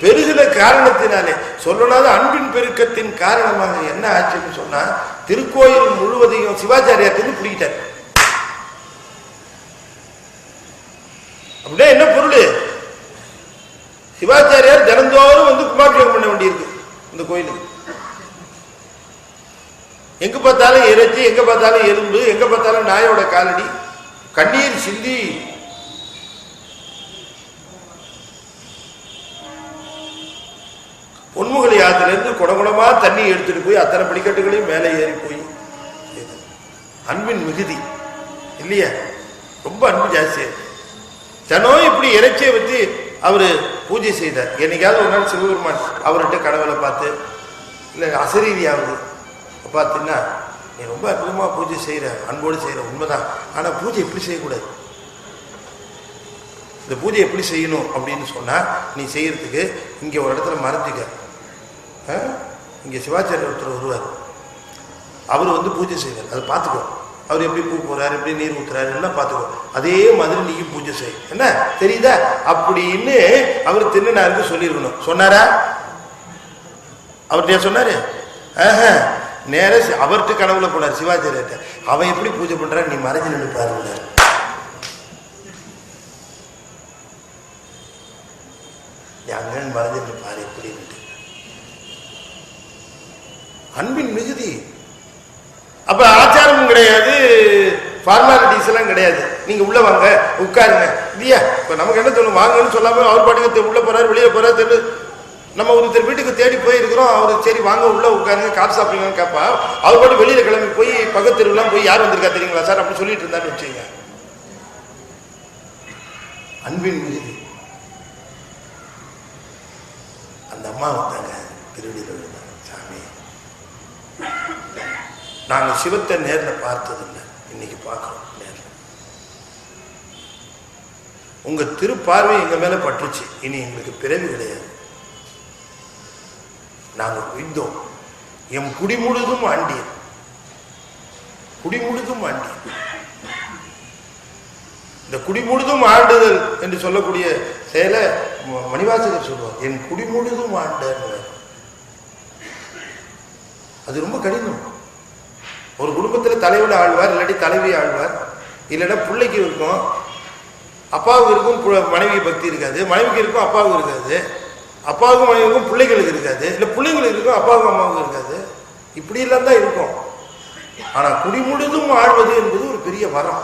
பெருகின காரணத்தினாலே, சொல்லனாத அன்பின் பெருக்கத்தின் காரணமாக என்ன ஆச்சுன்னு சொன்னா, திருக்கோயில் முழுவதையும் சிவாச்சாரியாருக்கு பிடிக்கிட்டார். அப்படின்னா என்ன பொருள், சிவாச்சாரியார் தினந்தோறும் வந்து கும்பாபிஷேகம் பண்ண வேண்டியிருக்கு இந்த கோயிலுக்கு. எங்க பார்த்தாலும் இறைச்சி, எங்க பார்த்தாலும் எறும்பு, எங்க பார்த்தாலும் நாயோட காலடி, கண்ணீர் சிந்தி பொன்முகலி ஆற்றிலிருந்து குடகுடமா தண்ணி எடுத்துட்டு போய் அத்தனை படிக்கட்டுகளையும் மேலே ஏறி போய் அன்பின் மிகுதி இல்லையா, ரொம்ப அன்பு ஜாஸ்தியா. தினம் இப்படி இறைச்சியை வச்சு அவரு பூஜை செய்தார். என்னைக்காவது ஒரு நாள் சிவபெருமான் அவர்கிட்ட கடவுளை பார்த்து, இல்லை அசரீதியாவது பார்த்தீங்கன்னா, நீ ரொம்ப அற்புதமா பூஜை செய்யற, அன்போடு செய்யற, உண்மைதான், ஆனா பூஜை எப்படி செய்யக்கூடாது, இந்த பூஜை எப்படி செய்யணும் அப்படின்னு சொன்னா, நீ செய்யறதுக்கு இங்க ஒரு இடத்துல மறைஞ்சிக்க, இங்க சிவாச்சாரிய ஒருத்தர் வருவார், அவர் வந்து பூஜை செய்வார், அதை பார்த்துக்கோ, அவர் எப்படி பூ போறாரு, எப்படி நீர் ஊத்துறாரு எல்லாம் பார்த்துக்கோ, அதே மாதிரி நீயும் பூஜை செய், என்ன தெரியுதா அப்படின்னு அவர் திண்ணனாருக்கு சொல்லியிருக்கணும். சொன்னாரா? அவர்கிட்ட சொன்னாரு? நேர அவர்கிட்ட கனவுல போனார் சிவாச்சாரியிட்ட. அவன் எப்படி பூஜை பண்றான் நீ மறைஞ்சு நின்று பாருங்க. அங்க மறைஞ்சு நின்று பாரு எப்படி. அன்பின் மிகுதி. அப்ப ஆச்சாரமும் கிடையாது, ஃபார்மாலிட்டிஸ் எல்லாம் கிடையாது. நீங்க உள்ள வாங்க உட்காருங்க இல்லையா. இப்ப நமக்கு என்ன சொல்லணும், வாங்கன்னு சொல்லாம அவர் பாட்டுக்கு உள்ள போறாரு வெளியே போறாரு தெரு. நம்ம ஒருத்தர் வீட்டுக்கு தேடி போயிருக்கிறோம், அவரு சரி வாங்க உள்ள உட்காருங்க காசு சாப்பிடுங்கன்னு கேட்பா, அவர் பாட்டு வெளியில கிளம்பி போய் பக்கத்து தெருவுலாம் போய் யார் வந்திருக்கா தெரியுங்களா சார் அப்படி சொல்லிட்டு இருந்தான்னு வச்சுங்க. அன்பின் மிகுதி. அந்த அம்மா வந்தாங்க திருவடியில், சாமி நாங்க சிவத்தை நேர்ல பார்த்ததில்லை, இன்னைக்கு பார்க்கிறோம் நேர்ல. உங்க திருப்பார்வை எங்க மேல பட்டுச்சு, இனி எங்களுக்கு பிறவி கிடையாது, நாங்கள் உய்ந்தோம். எம் குடிமுழுதும் ஆண்டியர், குடிமுழுதும் ஆண்டியர். இந்த குடிமுழுதும் ஆண்டுதல் என்று சொல்லக்கூடிய செயலை மணிவாசகர் சொல்லுவார், என் குடிமுழுதும் ஆண்டர். அது ரொம்ப கடினம். ஒரு குடும்பத்தில் தலைவன் ஆழ்வார், இல்லாட்டி தலைவி ஆழ்வார், இல்லைன்னா பிள்ளைக்கு இருக்கும், அப்பாவுக்கு இருக்கும் மனைவி பக்தி இருக்காது, மனைவிக்கு இருக்கும் அப்பாவுக்கு இருக்காது, அப்பாவுக்கும் மனைவிக்கும் பிள்ளைகளுக்கு இருக்காது, இல்லை பிள்ளைங்களுக்கு இருக்கும் அப்பாவுக்கும் அம்மாவுக்கும் இருக்காது, இப்படி எல்லாம் தான் இருக்கும். ஆனா குடிமுழுதும் ஆழ்வது என்பது ஒரு பெரிய வரம்.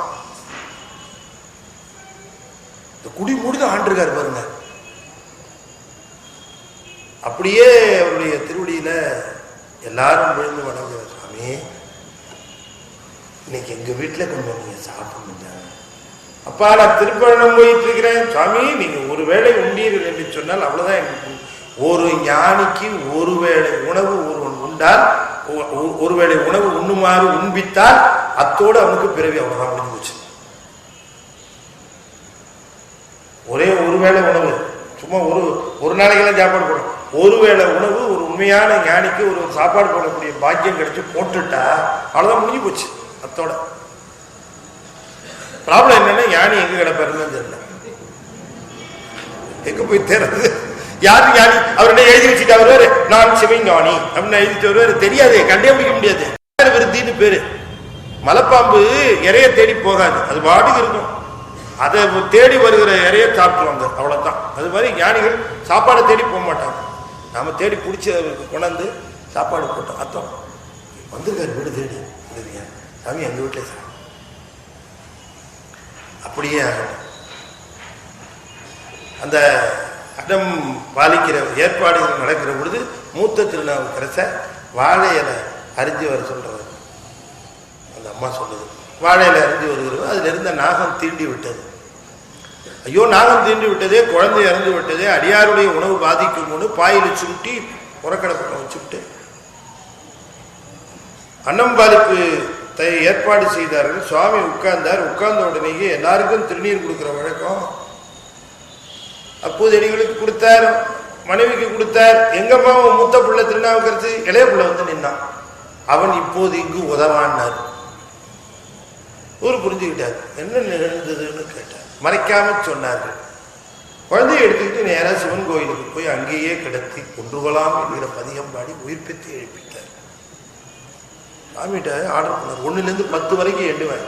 இந்த குடிமுழுதும் ஆண்டிருக்காரு பாருங்க. அப்படியே அவருடைய திருவடியில எல்லாரும் விழுந்து வணங்குற, சாமி இன்னைக்கு எங்க வீட்டுல கொஞ்சம் நீங்க சாப்பிடுங்க. அப்பா நான் திருப்பழனம் போயிட்டு இருக்கிறேன், சாமி நீங்க ஒருவேளை உண்டீர்கள் என்று சொன்னால் அவ்வளவுதான் எங்களுக்கு. ஒரு ஞானிக்கு ஒருவேளை உணவு ஒருவன் உண்டால், ஒருவேளை உணவு உண்ணுமாறு உண்பித்தால் அத்தோடு அவனுக்கு பிறவி அவ்வளவுதான் முடிஞ்சு போச்சு. ஒரே ஒருவேளை உணவு, சும்மா ஒரு நாளைக்கெல்லாம் சாப்பாடு போடும், ஒருவேளை உணவு ஒரு உண்மையான ஞானிக்கு ஒரு சாப்பாடு போடக்கூடிய பாக்கியம் கிடைச்சு போட்டுட்டா அவ்வளவுதான் முடிஞ்சு போச்சு அத்தோட. ப்ராப்ளம் என்னன்னா, ஞானி எங்க கிடப்பாருன்னு தெரியல, எங்க போய் தேர்றது, யாரு ஞானி, அவர் என்ன எழுதி வச்சுட்டு வருவாரு, நான் சிவஞானி அப்படின்னு எழுதிட்டு வருவாரு, தெரியாது, கண்டே பிடிக்க முடியாது. விருத்தின்னு பேரு. மலைப்பாம்பு இறைய தேடி போகாது, அது பாட்டுக்கு இருக்கும், அதை தேடி வருகிற இறைய சாப்பிடுவாங்க, அவ்வளவுதான். அது மாதிரி ஞானிகள் சாப்பாடை தேடி போக மாட்டாங்க. நாம் தேடி பிடிச்சி அவருக்கு கொண்டாந்து சாப்பாடு போட்டோம். அர்த்தம் வந்திருக்காரு வீடு தேடி இல்லையா சாமி எங்கள் வீட்டில் சார் அப்படியே ஆகட்டும். அந்த அடம் பாலிக்கிற ஏற்பாடுகள் நடக்கிற பொழுது மூத்த திருநாவுக்கரசை வாழை இலை அரிஞ்சு வர சொல்றாரு. அந்த அம்மா சொல்லுது வாழை இலை அரிஞ்சு வருகிறது. அதுல இருந்த நாகம் தீண்டி விட்டது. ஐயோ நாகம் தீண்டி விட்டதே, குழந்தை இறந்து விட்டதே, அடியாருடைய உணவு பாதிக்கும் போது பாயில் சுருட்டி புறக்கடப்படம் வச்சுட்டு அன்னம்பாலிப்பு ஏற்பாடு செய்தார்கள். சுவாமி உட்கார்ந்தார். உட்கார்ந்த உடனேயே எல்லாருக்கும் திருநீர் கொடுக்கிற வழக்கம். அப்போதைகளுக்கு கொடுத்தார், மனைவிக்கு கொடுத்தார். எங்கம்மா மூத்த பிள்ளை திருநாவுக்கரசு, இளைய பிள்ளை வந்து நின்னான். அவன் இப்போது இங்கு உதவான்னார். ஊர் புரிஞ்சுக்கிட்டார். என்ன நிகழ்ந்ததுன்னு கேட்டார். மறைக்காம சொன்னார்கள். குழந்தையை எடுத்துக்கிட்டு நேராக சிவன் கோயிலுக்கு போய் அங்கேயே கிடத்தி கொண்டுகலாம் என்கிற பதிகம் பாடி உயிர்ப்பித்து எழுப்பிட்டார். சாமிகிட்ட ஆர்டர் பண்ணார். 1லேருந்து 10 வரைக்கும் எண்ணுவேன்,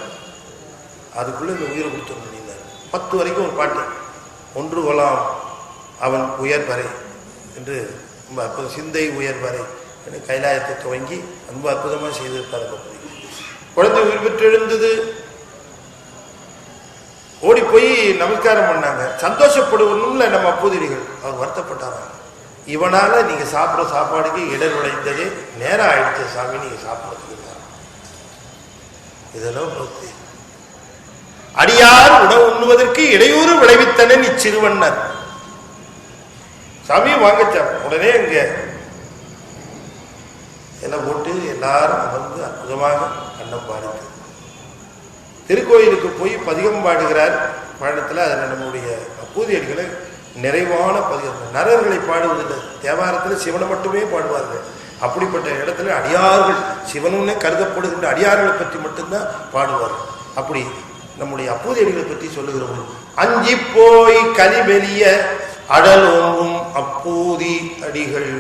அதுக்குள்ள இந்த உயிரை கொடுத்துடணும் அப்படின்னார். 10 வரைக்கும் ஒரு பாட்டு. ஒன்று கொலாம் அவன் உயர் வரை என்று ரொம்ப அற்புதம். சிந்தை உயர் வரை என்று கைலாயத்தை துவங்கி ரொம்ப அற்புதமாக செய்திருப்பார். குழந்தை உயிர் பெற்று எழுந்தது. ஓடி போய் நமஸ்காரம் பண்ணாங்க. சந்தோஷப்படுவனும்ல நம்ம அப்போதிரிகள். அவர் வருத்தப்பட்டாராங்க. இவனால நீங்க சாப்பிட்ற சாப்பாடுக்கு இடர் விளைந்ததே, நேரம் ஆயிடுச்சு சாமி, நீங்க சாப்பிட்றதுக்கு. இதெல்லாம் பக்தி. அடியார் உணவு உண்ணுவதற்கு இடையூறு விளைவித்தனன் இச்சிறுவன்னர். சாமி வாங்கச்சா உடனே இங்க எல்லாம் போட்டு எல்லாரும் வந்து அற்புதமாக அன்னம் பாடுது. திருக்கோயிலுக்கு போய் பதிகம் பாடுகிறார். பாடத்தில் அதில் நம்முடைய அப்பூதியடிகளை நிறைவான பதிகம். நரர்களை பாடுவதில்லை. தேவாரத்தில் சிவனை மட்டுமே பாடுவார்கள். அப்படிப்பட்ட இடத்துல அடியார்கள், சிவனுன்னே கருதப்படுகின்ற அடியார்களை பற்றி மட்டும்தான் பாடுவார்கள். அப்படி நம்முடைய அப்பூதியடிகளை பற்றி சொல்லுகிறோம். அஞ்சி போய் கலிபெலிய அடலோங்கும் அப்பூதி அடிகள்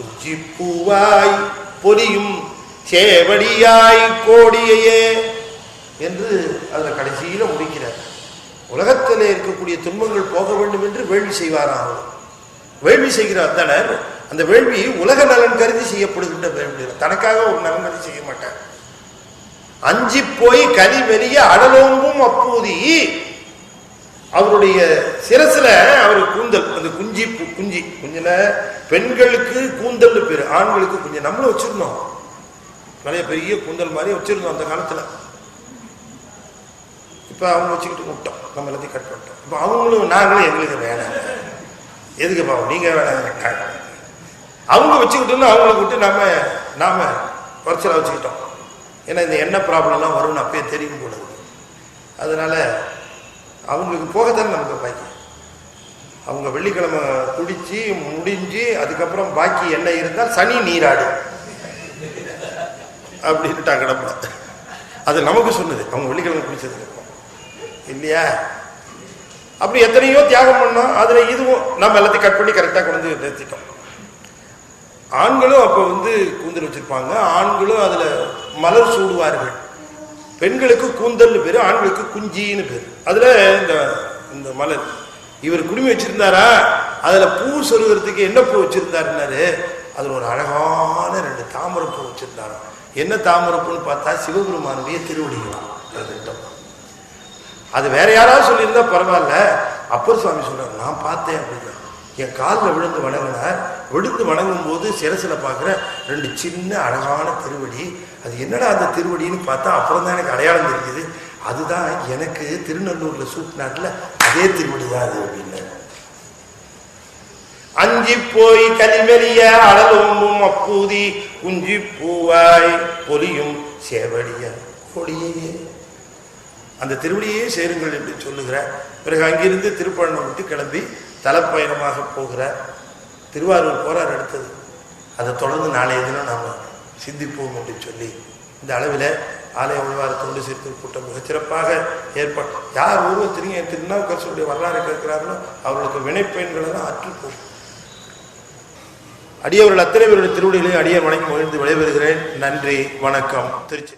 உச்சி பூவாய் பொலியும் சேவடியாய் கோடியே என்று அதில் கடைசியில முடிக்கிறார். உலகத்தில் இருக்கக்கூடிய துன்பங்கள் போக வேண்டும் என்று வேள்வி செய்வாராம். வேள்வி செய்கிறார் தானே. அந்த வேள்வி உலக நலன் கருதி செய்யப்படுகின்ற வேள்வி, தனக்காக ஒரு நலன் கருதி செய்ய மாட்டார். அஞ்சி போய் கலி வெளிய அடலோங்கும் அப்பூதி. அவருடைய சிரசுல அவர் கூந்தல், அந்த குஞ்சில பெண்களுக்கு கூந்தல் பேரு, ஆண்களுக்கு குஞ்சு. நம்மளும் வச்சிருந்தோம், நிறைய பெரிய கூந்தல் மாதிரி வச்சிருந்தோம் அந்த காலத்துல. இப்ப அவங்க வச்சுக்கிட்டு விட்டோம், நம்ம எல்லாத்தையும் கட் பண்ணிட்டோம். இப்ப அவங்களும் நாங்களும் எங்களுக்கு வேணாம், எதுக்கு பாவம் நீங்க வேணாம், அவங்க வச்சுக்கிட்டோம்னா அவங்கள விட்டு நாம குறைச்சலா வச்சுக்கிட்டோம். ஏன்னா இந்த எண்ணெய் ப்ராப்ளம்லாம் வரும்னு அப்பயே தெரியும் போல. அதனால அவங்களுக்கு போகத்தானே நமக்கு பாக்கி. அவங்க வெள்ளிக்கிழமை குடிச்சு முடிஞ்சு அதுக்கப்புறம் பாக்கி எண்ணெய் இருந்தால் சனி நீராடு அப்படின்ட்டாங்க. நம்ம அது நமக்கு சொன்னது, அவங்க வெள்ளிக்கிழமை குடிச்சதுக்கு அப்புறம் இல்லையா. அப்படி எத்தனையோ தியாகம் பண்ணோம். அதுல இதுவும் நம்ம எல்லாத்தையும் கட் பண்ணி கரெக்டாக கொண்டு வந்து நிறுத்திட்டோம். ஆண்களும் அப்போ கூந்தல் வச்சிருப்பாங்க. ஆண்களும் அதுல மலர் சூடுவார்கள். பெண்களுக்கு கூந்தல்னு பேரு, ஆண்களுக்கு குஞ்சின்னு பேரு. அதுல இந்த மலர் இவர் குடுமி வச்சிருந்தாரா, அதுல பூ சொருகிறதுக்கு என்ன பூ வச்சிருந்தாருன்னாரு, அதுல ஒரு அழகான 2 தாமரை பூ வச்சிருந்தாராம். என்ன தாமரை பூன்னு பார்த்தா சிவபெருமானுடைய திருவடிகளாம். அது வேற யாராவது சொல்லியிருந்தா பரவாயில்ல. அப்பர் சுவாமி சொல்றாரு, நான் பார்த்தேன் அப்படின்னா. என் காலில் விழுந்து வணங்கினார். விழுந்து வணங்கும் போது சிரசில பார்க்குற 2 சின்ன அழகான திருவடி. அது என்னடா அந்த திருவடின்னு பார்த்தா அப்புறம் தான் எனக்கு அடையாளம் தெரியுது. அதுதான் எனக்கு திருநெல்லூர்ல சூட்நாட்டில் அதே திருவடி தான் அது அப்படின்னு. அஞ்சி போய் கலிமெலிய அடலோம்பும் அப்பூதி குஞ்சி பூவாய் பொலியும் சேவடிய கொடியே. அந்த திருவடியே சேருங்கள் என்று சொல்லுகிறார். பிறகு அங்கிருந்து திருப்பழனம் விட்டு கிளம்பி தலப்பயணமாக போகிறார். திருவாரூர் போறார். அடுத்தது அதை தொடர்ந்து நாளைய தினம் நாம் சிந்திப்போம் என்று சொல்லி இந்த அளவில் ஆலய உழவாரத்தோடு சேர்த்து கூட்டம் மிகச்சிறப்பாக ஏற்பாடு. யார் ஒருவர் திருநாவுக்கரசுடைய வரலாறு கேட்கிறார்களோ அவர்களுக்கு வினைப்பயன்களை தான் அற்றுப்போம். அடியவர்கள் அத்தனை பேருடைய திருவடிகளையும் அடியார் வணங்கி மகிழ்ந்து விடைபெறுகிறேன். நன்றி, வணக்கம். திருச்சி.